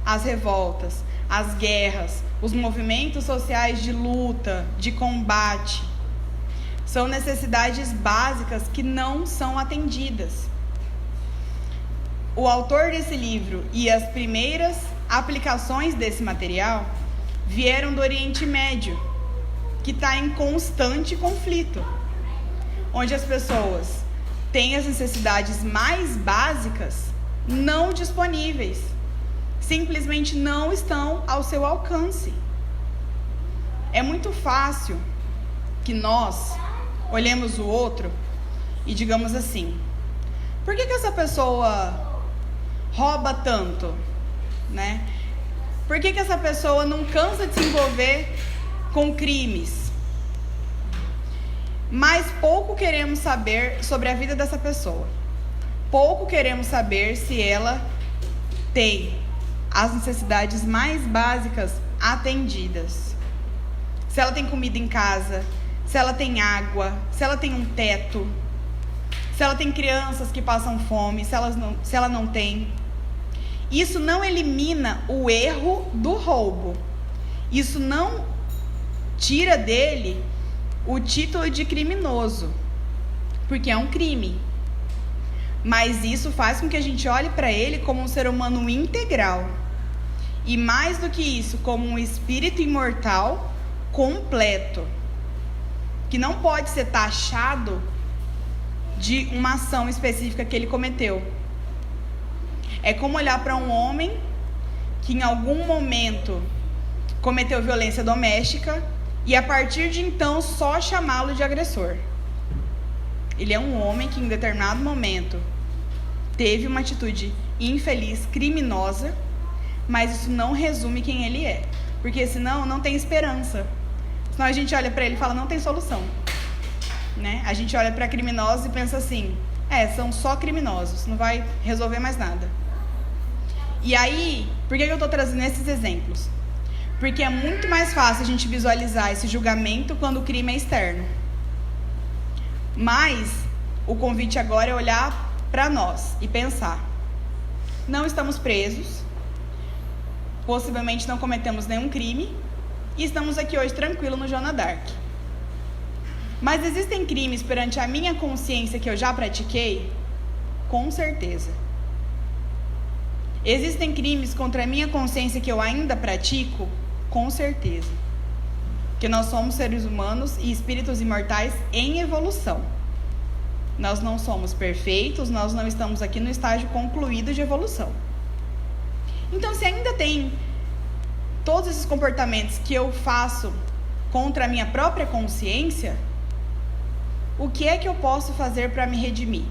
as revoltas, as guerras, os movimentos sociais de luta, de combate? São necessidades básicas que não são atendidas. O autor desse livro e as primeiras aplicações desse material vieram do Oriente Médio, que está em constante conflito, onde as pessoas têm as necessidades mais básicas não disponíveis, simplesmente não estão ao seu alcance. É muito fácil que nós olhemos o outro e digamos assim: por que essa pessoa rouba tanto, né? Por que essa pessoa não cansa de se envolver com crimes? Mas pouco queremos saber sobre a vida dessa pessoa. Pouco queremos saber se ela tem as necessidades mais básicas atendidas. Se ela tem comida em casa, se ela tem água, se ela tem um teto, se ela tem crianças que passam fome, se ela não tem. Isso não elimina o erro do roubo. Isso não tira dele o título de criminoso, porque é um crime. Mas isso faz com que a gente olhe para ele como um ser humano integral. E mais do que isso, como um espírito imortal completo, que não pode ser taxado de uma ação específica que ele cometeu. É como olhar para um homem que em algum momento cometeu violência doméstica e a partir de então só chamá-lo de agressor. Ele é um homem que em determinado momento teve uma atitude infeliz, criminosa, mas isso não resume quem ele é, porque senão não tem esperança. Senão a gente olha para ele e fala, não tem solução, né? A gente olha para criminosos e pensa assim, são só criminosos, não vai resolver mais nada. E aí, por que eu estou trazendo esses exemplos? Porque é muito mais fácil a gente visualizar esse julgamento quando o crime é externo. Mas o convite agora é olhar para nós e pensar, não estamos presos, possivelmente não cometemos nenhum crime e estamos aqui hoje tranquilo no Joana d'Arc. Mas existem crimes perante a minha consciência que eu já pratiquei? Com certeza. Existem crimes contra a minha consciência que eu ainda pratico? Com certeza. Porque nós somos seres humanos e espíritos imortais em evolução. Nós não somos perfeitos, nós não estamos aqui no estágio concluído de evolução. Então, se ainda tem todos esses comportamentos que eu faço contra a minha própria consciência, o que é que eu posso fazer para me redimir?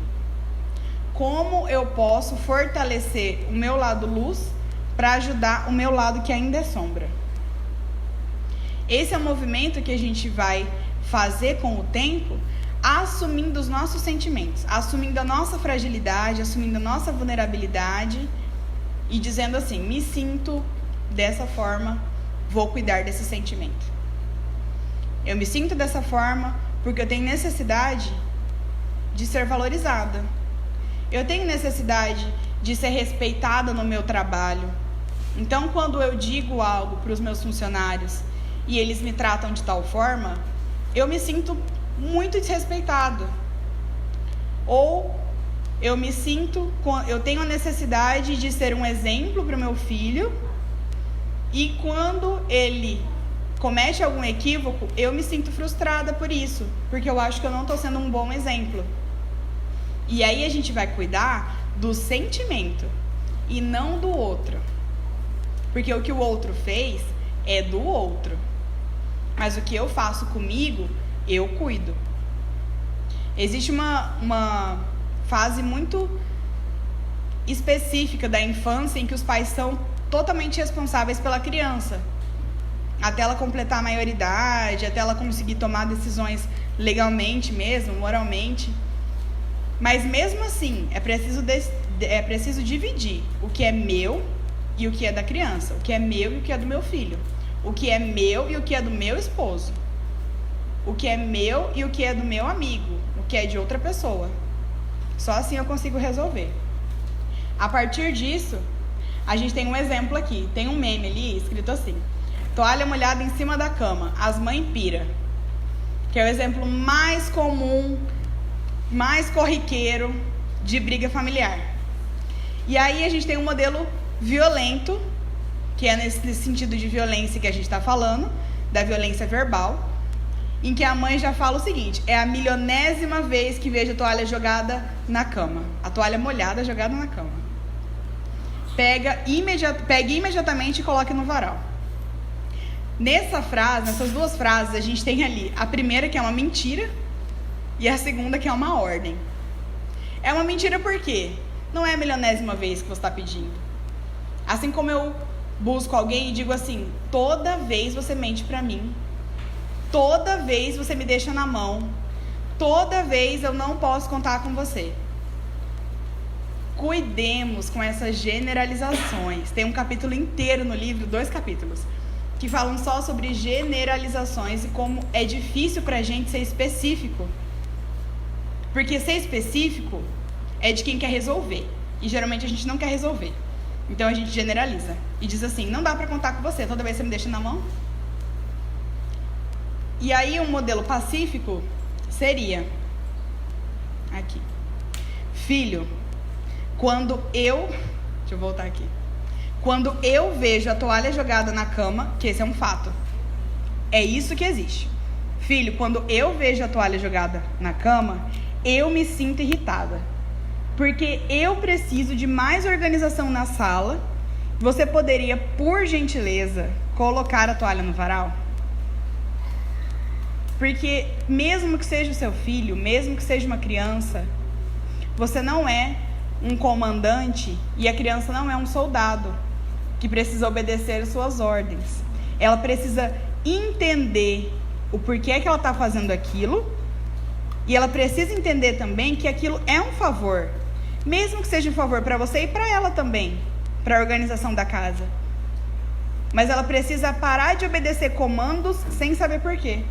Como eu posso fortalecer o meu lado luz para ajudar o meu lado que ainda é sombra? Esse é um movimento que a gente vai fazer com o tempo, assumindo os nossos sentimentos, assumindo a nossa fragilidade, assumindo a nossa vulnerabilidade e dizendo assim, me sinto dessa forma, vou cuidar desse sentimento. Eu me sinto dessa forma porque eu tenho necessidade de ser valorizada. Eu tenho necessidade de ser respeitada no meu trabalho. Então, quando eu digo algo para os meus funcionários e eles me tratam de tal forma, eu me sinto muito desrespeitado. Ou eu tenho a necessidade de ser um exemplo para o meu filho e quando ele comete algum equívoco, eu me sinto frustrada por isso, porque eu acho que eu não estou sendo um bom exemplo. E aí a gente vai cuidar do sentimento e não do outro. Porque o que o outro fez é do outro. Mas o que eu faço comigo, eu cuido. Existe uma fase muito específica da infância em que os pais são totalmente responsáveis pela criança. Até ela completar a maioridade, até ela conseguir tomar decisões legalmente mesmo, moralmente. Mas mesmo assim, é preciso dividir o que é meu e o que é da criança, o que é meu e o que é do meu filho, o que é meu e o que é do meu esposo, o que é meu e o que é do meu amigo, o que é de outra pessoa. Só assim eu consigo resolver. A partir disso, a gente tem um exemplo aqui, tem um meme ali escrito assim: toalha molhada em cima da cama, as mães pira, que é o exemplo mais comum, mais corriqueiro de briga familiar. E aí a gente tem um modelo violento, que é nesse sentido de violência que a gente está falando, da violência verbal, em que a mãe já fala o seguinte: é a milionésima vez que vejo a toalha jogada na cama, a toalha molhada jogada na cama. Pegue imediatamente e coloque no varal. Nessas duas frases, a gente tem ali a primeira, que é uma mentira, e a segunda, que é uma ordem. É uma mentira por quê? Não é a milionésima vez que você está pedindo. Assim como eu busco alguém e digo assim: toda vez você mente pra mim, toda vez você me deixa na mão, toda vez eu não posso contar com você. Cuidemos com essas generalizações. Tem um capítulo inteiro no livro, 2 capítulos, que falam só sobre generalizações e como é difícil pra gente ser específico. Porque ser específico é de quem quer resolver. E geralmente a gente não quer resolver. Então a gente generaliza e diz assim: não dá pra contar com você, toda vez você me deixa na mão. E aí um modelo pacífico seria aqui: filho, quando eu vejo a toalha jogada na cama, que esse é um fato, é isso que existe. Filho, quando eu vejo a toalha jogada na cama, eu me sinto irritada, porque eu preciso de mais organização na sala. Você poderia, por gentileza, colocar a toalha no varal? Porque mesmo que seja o seu filho, mesmo que seja uma criança, você não é um comandante e a criança não é um soldado que precisa obedecer às suas ordens. Ela precisa entender o porquê que ela está fazendo aquilo, e ela precisa entender também que aquilo é um favor, mesmo que seja um favor para você e para ela também, para a organização da casa. Mas ela precisa parar de obedecer comandos sem saber porquê.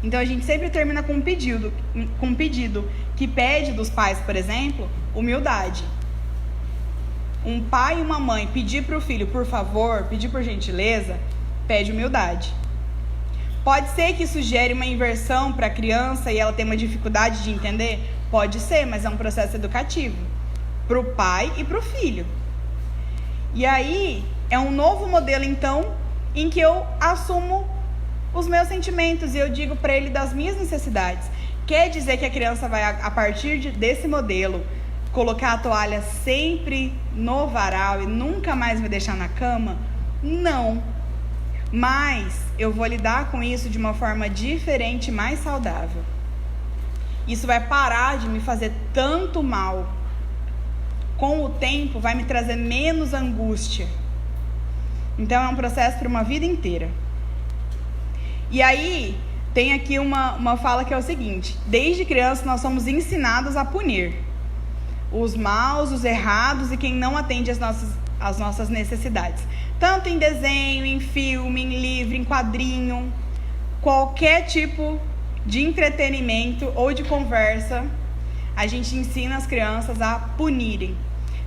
Então a gente sempre termina com um pedido que pede dos pais, por exemplo, humildade. Um pai e uma mãe pedir para o filho, por favor, pedir por gentileza, pede humildade. Pode ser que isso gere uma inversão para a criança e ela tenha uma dificuldade de entender? Pode ser, mas é um processo educativo para o pai e para o filho. E aí é um novo modelo, então, em que eu assumo os meus sentimentos e eu digo para ele das minhas necessidades. Quer dizer que a criança vai, a partir desse modelo, colocar a toalha sempre no varal e nunca mais me deixar na cama? Não. Mas eu vou lidar com isso de uma forma diferente e mais saudável. Isso vai parar de me fazer tanto mal. Com o tempo vai me trazer menos angústia. Então é um processo para uma vida inteira. E aí tem aqui uma fala que é o seguinte: desde criança nós somos ensinados a punir os maus, os errados e quem não atende às nossas necessidades. Tanto em desenho, em filme, em livro, em quadrinho, qualquer tipo de entretenimento ou de conversa, a gente ensina as crianças a punirem.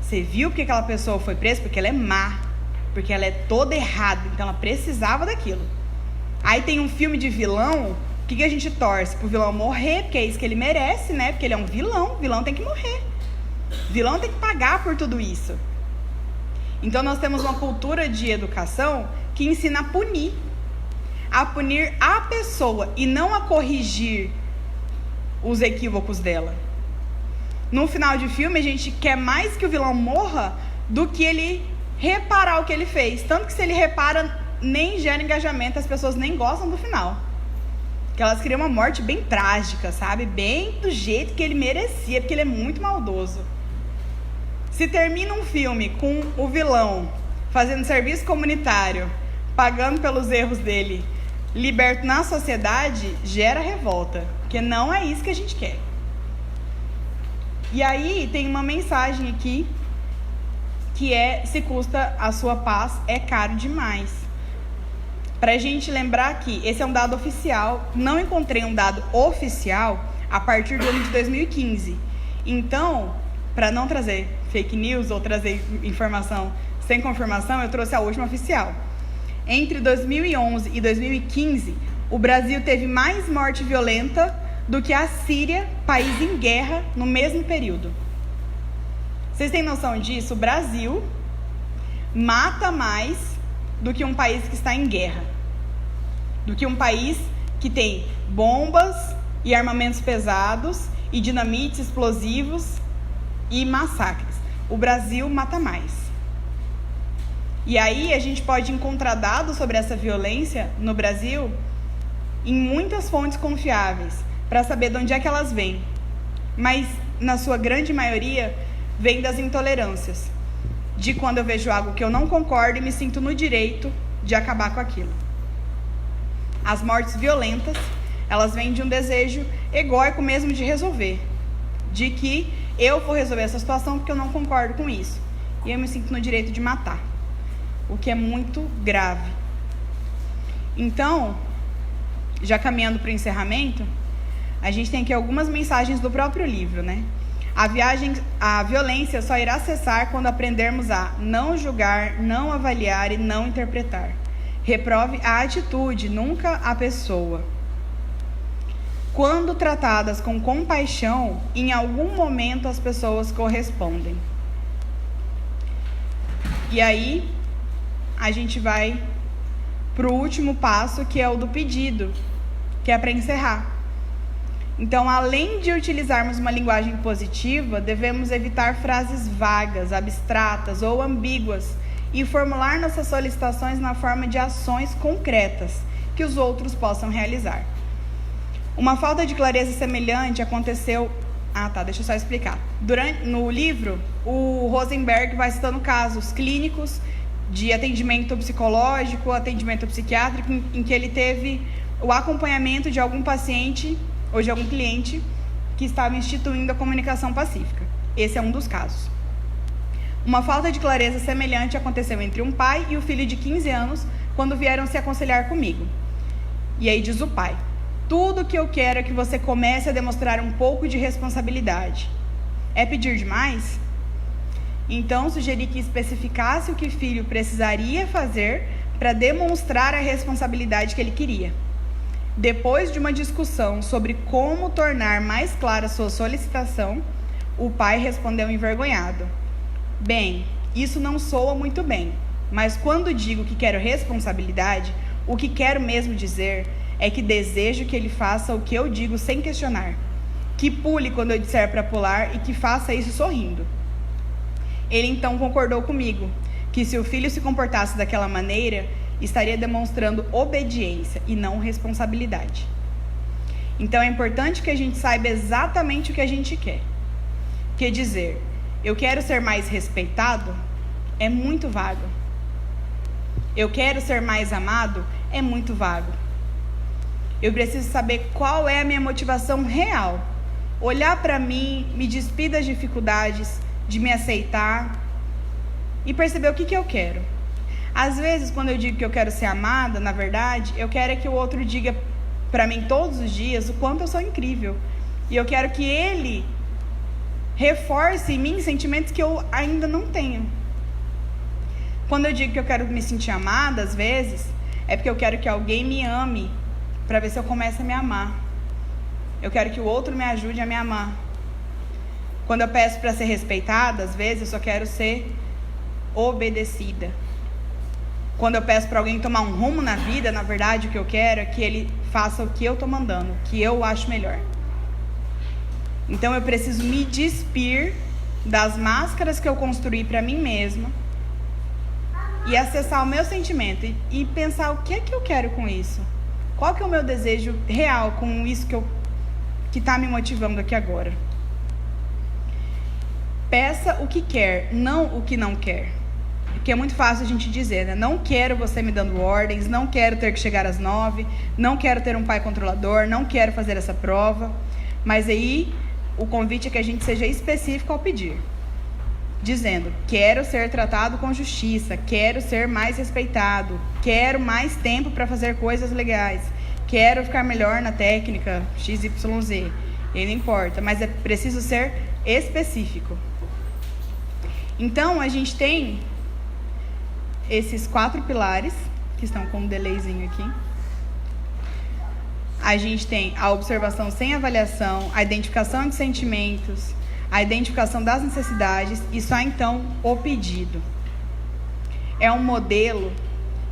Você viu porque aquela pessoa foi presa? Porque ela é má, porque ela é toda errada, então ela precisava daquilo. Aí tem um filme de vilão, o que a gente torce? Pro vilão morrer, porque é isso que ele merece, né? Porque ele é um vilão, vilão tem que morrer. Vilão tem que pagar por tudo isso. Então nós temos uma cultura de educação que ensina a punir a pessoa e não a corrigir os equívocos dela. No final de filme a gente quer mais que o vilão morra do que ele reparar o que ele fez. Tanto que se ele repara, nem gera engajamento, as pessoas nem gostam do final. Porque elas criam uma morte bem trágica, sabe? Bem do jeito que ele merecia, porque ele é muito maldoso. Se termina um filme com o vilão fazendo serviço comunitário, pagando pelos erros dele, liberto na sociedade, gera revolta, porque não é isso que a gente quer. E aí tem uma mensagem aqui, que é: se custa a sua paz, é caro demais. Pra gente lembrar que esse é um dado oficial, não encontrei um dado oficial a partir do ano de 2015. Então, para não trazer fake news ou trazer informação sem confirmação, eu trouxe a última oficial. Entre 2011 e 2015, o Brasil teve mais morte violenta do que a Síria, país em guerra, no mesmo período. Vocês têm noção disso? O Brasil mata mais do que um país que está em guerra, do que um país que tem bombas e armamentos pesados e dinamites, explosivos e massacres. O Brasil mata mais. E aí a gente pode encontrar dados sobre essa violência no Brasil em muitas fontes confiáveis, para saber de onde é que elas vêm. Mas, na sua grande maioria, vem das intolerâncias, de quando eu vejo algo que eu não concordo e me sinto no direito de acabar com aquilo. As mortes violentas, elas vêm de um desejo egóico mesmo de resolver, de que eu vou resolver essa situação porque eu não concordo com isso, e eu me sinto no direito de matar, o que é muito grave. Então, já caminhando para o encerramento, a gente tem aqui algumas mensagens do próprio livro, né? A violência só irá cessar quando aprendermos a não julgar, não avaliar e não interpretar. Reprove a atitude, nunca a pessoa. Quando tratadas com compaixão, em algum momento as pessoas correspondem. E aí, a gente vai para o último passo, que é o do pedido, que é para encerrar. Então, além de utilizarmos uma linguagem positiva, devemos evitar frases vagas, abstratas ou ambíguas e formular nossas solicitações na forma de ações concretas que os outros possam realizar. Uma falta de clareza semelhante aconteceu... deixa eu só explicar. No livro, o Rosenberg vai citando casos clínicos de atendimento psicológico, atendimento psiquiátrico, em que ele teve o acompanhamento de algum paciente ou de algum cliente que estava instituindo a comunicação pacífica. Esse é um dos casos. Uma falta de clareza semelhante aconteceu entre um pai e o filho de 15 anos quando vieram se aconselhar comigo. E aí diz o pai: tudo que eu quero é que você comece a demonstrar um pouco de responsabilidade. É pedir demais? Então sugeri que especificasse o que o filho precisaria fazer para demonstrar a responsabilidade que ele queria. Depois de uma discussão sobre como tornar mais clara sua solicitação, o pai respondeu envergonhado: bem, isso não soa muito bem, mas quando digo que quero responsabilidade, o que quero mesmo dizer é que desejo que ele faça o que eu digo sem questionar, que pule quando eu disser para pular e que faça isso sorrindo. Ele então concordou comigo que se o filho se comportasse daquela maneira, estaria demonstrando obediência e não responsabilidade. Então é importante que a gente saiba exatamente o que a gente quer. Porque dizer, eu quero ser mais respeitado, é muito vago. Eu quero ser mais amado, é muito vago. Eu preciso saber qual é a minha motivação real. Olhar para mim, me despir das dificuldades, de me aceitar e perceber o que eu quero. Às vezes, quando eu digo que eu quero ser amada, na verdade, eu quero que o outro diga para mim todos os dias o quanto eu sou incrível. E eu quero que ele reforce em mim sentimentos que eu ainda não tenho. Quando eu digo que eu quero me sentir amada, às vezes, é porque eu quero que alguém me ame para ver se eu começo a me amar. Eu quero que o outro me ajude a me amar. Quando eu peço para ser respeitada, às vezes eu só quero ser obedecida. Quando eu peço para alguém tomar um rumo na vida, na verdade o que eu quero é que ele faça o que eu estou mandando, o que eu acho melhor. Então eu preciso me despir das máscaras que eu construí para mim mesma e acessar o meu sentimento e pensar o que é que eu quero com isso. Qual que é o meu desejo real com isso que está me motivando aqui agora. Peça o que quer, não o que não quer. Porque é muito fácil a gente dizer, né? Não quero você me dando ordens, não quero ter que chegar às 9, não quero ter um pai controlador, não quero fazer essa prova. Mas aí o convite é que a gente seja específico ao pedir. Dizendo, quero ser tratado com justiça, quero ser mais respeitado, quero mais tempo para fazer coisas legais, quero ficar melhor na técnica XYZ. E não importa, mas é preciso ser específico. Então, a gente tem esses 4 pilares, que estão com um delayzinho aqui. A gente tem a observação sem avaliação, a identificação de sentimentos, a identificação das necessidades e só então o pedido. É um modelo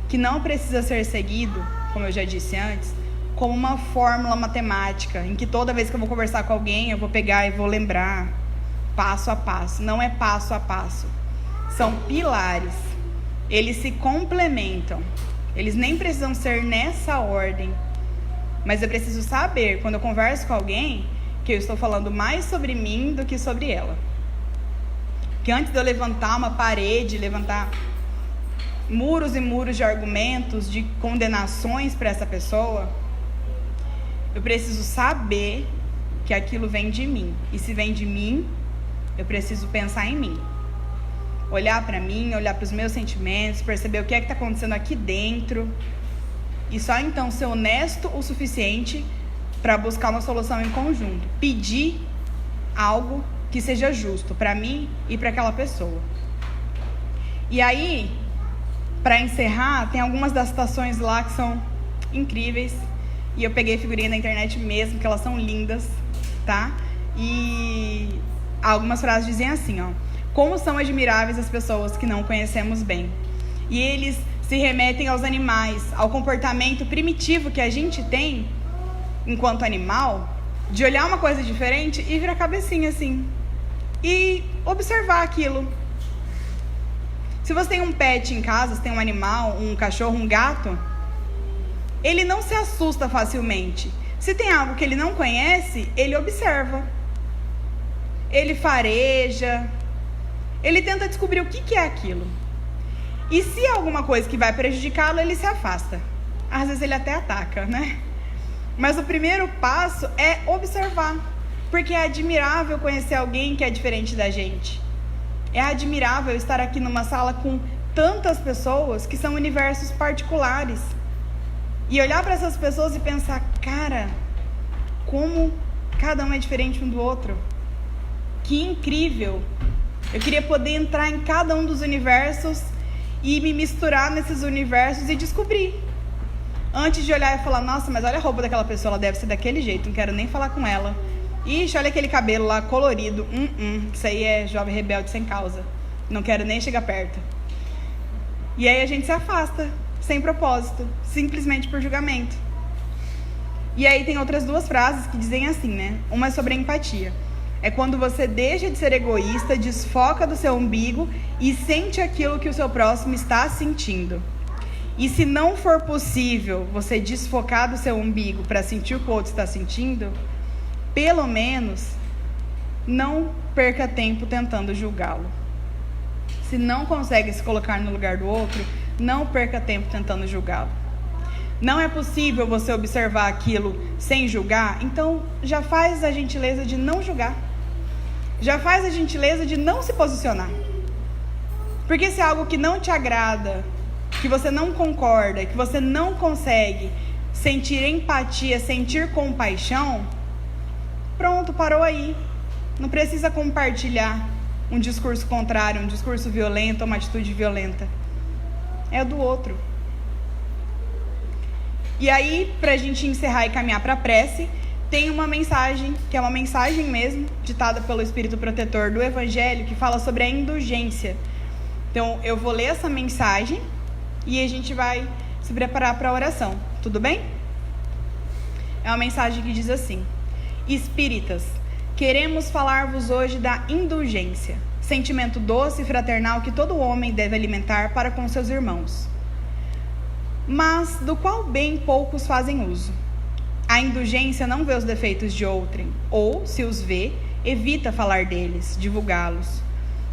que não precisa ser seguido, como eu já disse antes, como uma fórmula matemática, em que toda vez que eu vou conversar com alguém, eu vou pegar e vou lembrar passo a passo. Não é passo a passo. São pilares. Eles se complementam. Eles nem precisam ser nessa ordem. Mas eu preciso saber, quando eu converso com alguém, que eu estou falando mais sobre mim do que sobre ela. que antes de eu levantar uma parede, levantar muros e muros de argumentos, de condenações para essa pessoa, eu preciso saber que aquilo vem de mim. E se vem de mim, eu preciso pensar em mim. Olhar para mim, olhar para os meus sentimentos, perceber o que é que está acontecendo aqui dentro. E só então ser honesto o suficiente para buscar uma solução em conjunto. Pedir algo que seja justo para mim e para aquela pessoa. E aí, para encerrar, tem algumas das citações lá que são incríveis. E eu peguei figurinha da internet mesmo, que elas são lindas, tá? E algumas frases dizem assim, ó: como são admiráveis as pessoas que não conhecemos bem. E eles se remetem aos animais, ao comportamento primitivo que a gente tem enquanto animal, de olhar uma coisa diferente e virar a cabecinha assim e observar aquilo. Se você tem um pet em casa, se tem um animal, um cachorro, um gato, ele não se assusta facilmente. Se tem algo que ele não conhece, ele observa, ele fareja, ele tenta descobrir o que é aquilo. E se é alguma coisa que vai prejudicá-lo, ele se afasta. Às vezes ele até ataca, né? Mas o primeiro passo é observar, porque é admirável conhecer alguém que é diferente da gente. É admirável estar aqui numa sala com tantas pessoas que são universos particulares. E olhar para essas pessoas e pensar, cara, como cada um é diferente um do outro. Que incrível! Eu queria poder entrar em cada um dos universos e me misturar nesses universos e descobrir. Antes de olhar e falar, nossa, mas olha a roupa daquela pessoa, ela deve ser daquele jeito, não quero nem falar com ela. Ixi, olha aquele cabelo lá colorido, isso aí é jovem rebelde sem causa, não quero nem chegar perto. E aí a gente se afasta, sem propósito, simplesmente por julgamento. E aí tem outras duas frases que dizem assim, né? Uma é sobre a empatia. É quando você deixa de ser egoísta, desfoca do seu umbigo e sente aquilo que o seu próximo está sentindo. E se não for possível você desfocar do seu umbigo para sentir o que o outro está sentindo, pelo menos não perca tempo tentando julgá-lo. Se não consegue se colocar no lugar do outro, não perca tempo tentando julgá-lo. Não é possível você observar aquilo sem julgar, então já faz a gentileza de não julgar. Já faz a gentileza de não se posicionar. Porque se é algo que não te agrada, que você não concorda, que você não consegue sentir empatia, sentir compaixão, pronto, parou aí. Não precisa compartilhar um discurso contrário, um discurso violento, uma atitude violenta. É do outro. E aí, pra gente encerrar e caminhar para a prece, tem uma mensagem, que é uma mensagem mesmo, ditada pelo Espírito Protetor do Evangelho, que fala sobre a indulgência. Então, eu vou ler essa mensagem e a gente vai se preparar para a oração. Tudo bem? É uma mensagem que diz assim: Espíritas, queremos falar-vos hoje da indulgência, sentimento doce e fraternal que todo homem deve alimentar para com seus irmãos, mas do qual bem poucos fazem uso. A indulgência não vê os defeitos de outrem, ou, se os vê, evita falar deles, divulgá-los.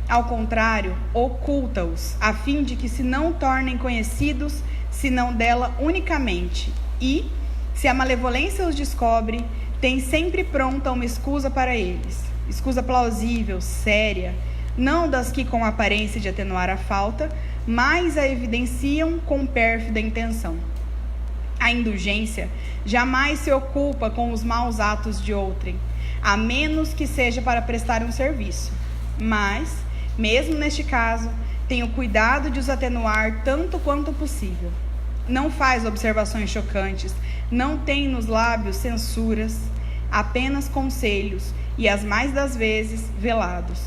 Ao contrário, oculta-os, a fim de que se não tornem conhecidos, senão dela unicamente, e, se a malevolência os descobre, tem sempre pronta uma escusa para eles, escusa plausível, séria, não das que com aparência de atenuar a falta, mas a evidenciam com pérfida intenção. A indulgência jamais se ocupa com os maus atos de outrem, a menos que seja para prestar um serviço. Mas, mesmo neste caso, tem o cuidado de os atenuar tanto quanto possível. Não faz observações chocantes, não tem nos lábios censuras, apenas conselhos, e as mais das vezes velados.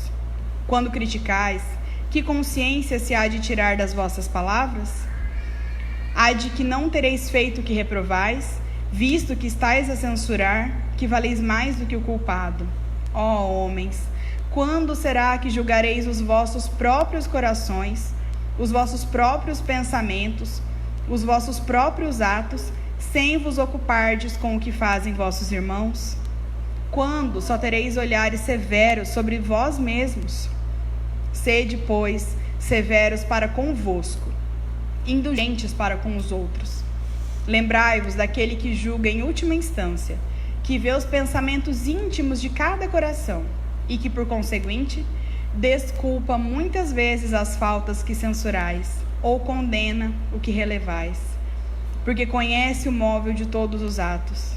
Quando criticais, que consciência se há de tirar das vossas palavras? Há de que não tereis feito o que reprovais, visto que estáis a censurar, que valeis mais do que o culpado. Ó homens, quando será que julgareis os vossos próprios corações, os vossos próprios pensamentos, os vossos próprios atos, sem vos ocupardes com o que fazem vossos irmãos? Quando só tereis olhares severos sobre vós mesmos? Sede, pois, severos para convosco, indulgentes para com os outros. Lembrai-vos daquele que julga em última instância, que vê os pensamentos íntimos de cada coração e que, por conseguinte, desculpa muitas vezes as faltas que censurais ou condena o que relevais, porque conhece o móvel de todos os atos.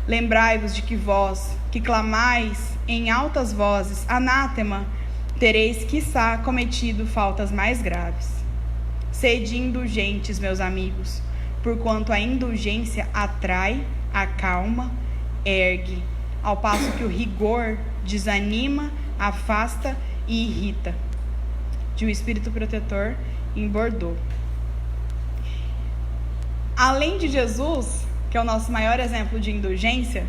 Lembrai-vos de que vós, que clamais em altas vozes, anátema, tereis, quiçá, cometido faltas mais graves. Sede indulgentes, meus amigos, porquanto a indulgência atrai, acalma, ergue, ao passo que o rigor desanima, afasta e irrita. De O Espírito Protetor, em Bordeaux. Além de Jesus, que é o nosso maior exemplo de indulgência,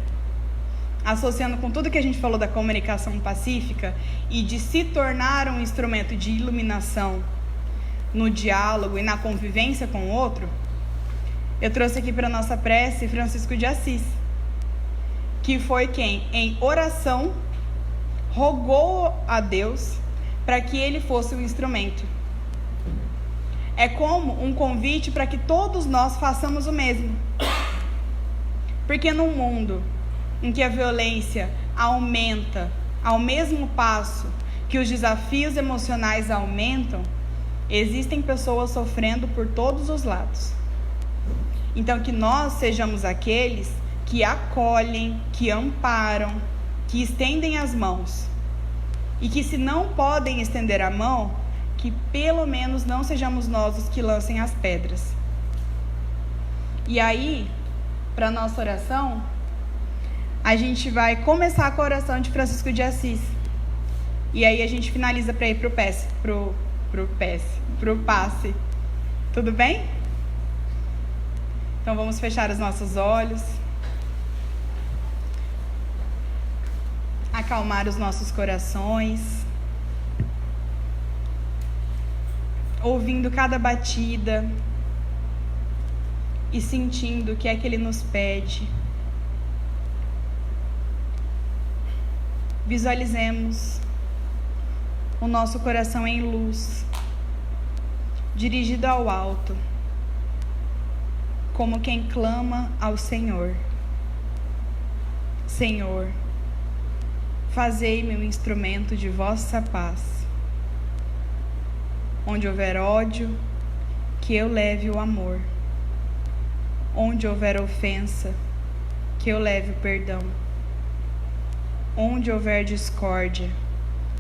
associando com tudo que a gente falou da comunicação pacífica e de se tornar um instrumento de iluminação no diálogo e na convivência com o outro, eu trouxe aqui para a nossa prece Francisco de Assis, que foi quem, em oração, rogou a Deus para que ele fosse um instrumento. É como um convite para que todos nós façamos o mesmo. Porque num mundo em que a violência aumenta ao mesmo passo que os desafios emocionais aumentam, existem pessoas sofrendo por todos os lados. Então, que nós sejamos aqueles que acolhem, que amparam, que estendem as mãos. E que, se não podem estender a mão, que pelo menos não sejamos nós os que lancem as pedras. E aí, para a nossa oração, a gente vai começar com a oração de Francisco de Assis. E aí a gente finaliza para ir pro passe. Tudo bem? Então vamos fechar os nossos olhos. Acalmar os nossos corações. Ouvindo cada batida e sentindo o que é que Ele nos pede. Visualizemos o nosso coração em luz, dirigido ao alto, como quem clama ao Senhor. Senhor, fazei-me um instrumento de vossa paz. Onde houver ódio, que eu leve o amor. Onde houver ofensa, que eu leve o perdão. Onde houver discórdia,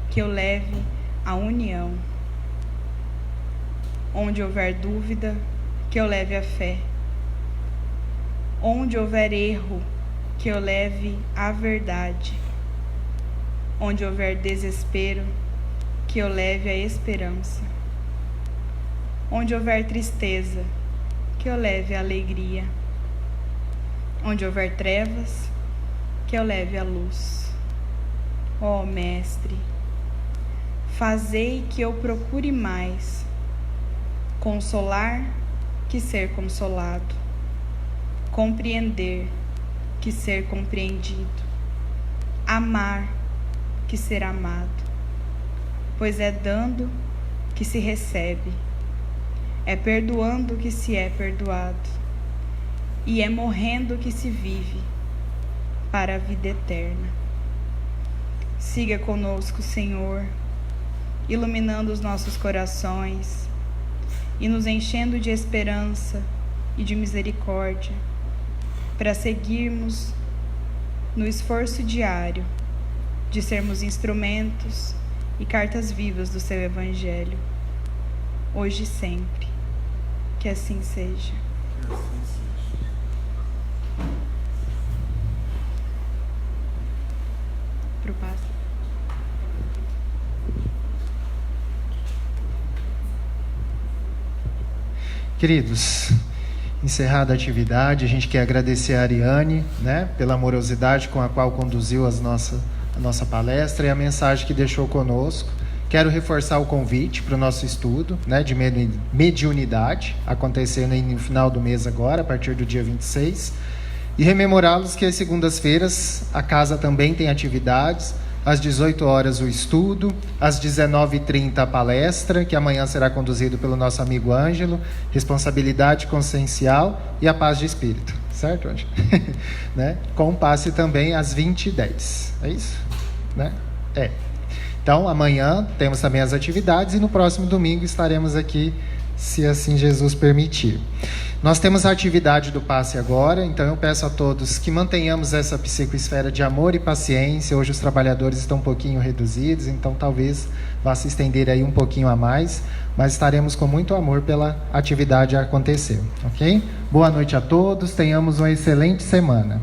que eu leve a união. Onde houver dúvida, que eu leve a fé. Onde houver erro, que eu leve a verdade. Onde houver desespero, que eu leve a esperança. Onde houver tristeza, que eu leve a alegria. Onde houver trevas, que eu leve a luz. Ó Mestre, fazei que eu procure mais consolar que ser consolado, compreender que ser compreendido, amar que ser amado, pois é dando que se recebe, é perdoando que se é perdoado, e é morrendo que se vive para a vida eterna. Siga conosco, Senhor, iluminando os nossos corações e nos enchendo de esperança e de misericórdia, para seguirmos no esforço diário de sermos instrumentos e cartas vivas do Seu Evangelho, hoje e sempre. Que assim seja. Pro passe. Queridos, encerrada a atividade, a gente quer agradecer a Ariane, pela amorosidade com a qual conduziu a nossa palestra e a mensagem que deixou conosco. Quero reforçar o convite para o nosso estudo de mediunidade, acontecendo no final do mês agora, a partir do dia 26. E rememorá-los que às segundas-feiras a casa também tem atividades, às 18 horas o estudo, às 19h30 a palestra, que amanhã será conduzido pelo nosso amigo Ângelo, responsabilidade consciencial e a paz de espírito, certo, Ângelo? Né? Com passe também às 20h10, é isso? Né? Então, amanhã temos também as atividades e no próximo domingo estaremos aqui, se assim Jesus permitir. Nós temos a atividade do passe agora, então eu peço a todos que mantenhamos essa psicoesfera de amor e paciência. Hoje os trabalhadores estão um pouquinho reduzidos, então talvez vá se estender aí um pouquinho a mais, mas estaremos com muito amor pela atividade a acontecer, ok? Boa noite a todos, tenhamos uma excelente semana.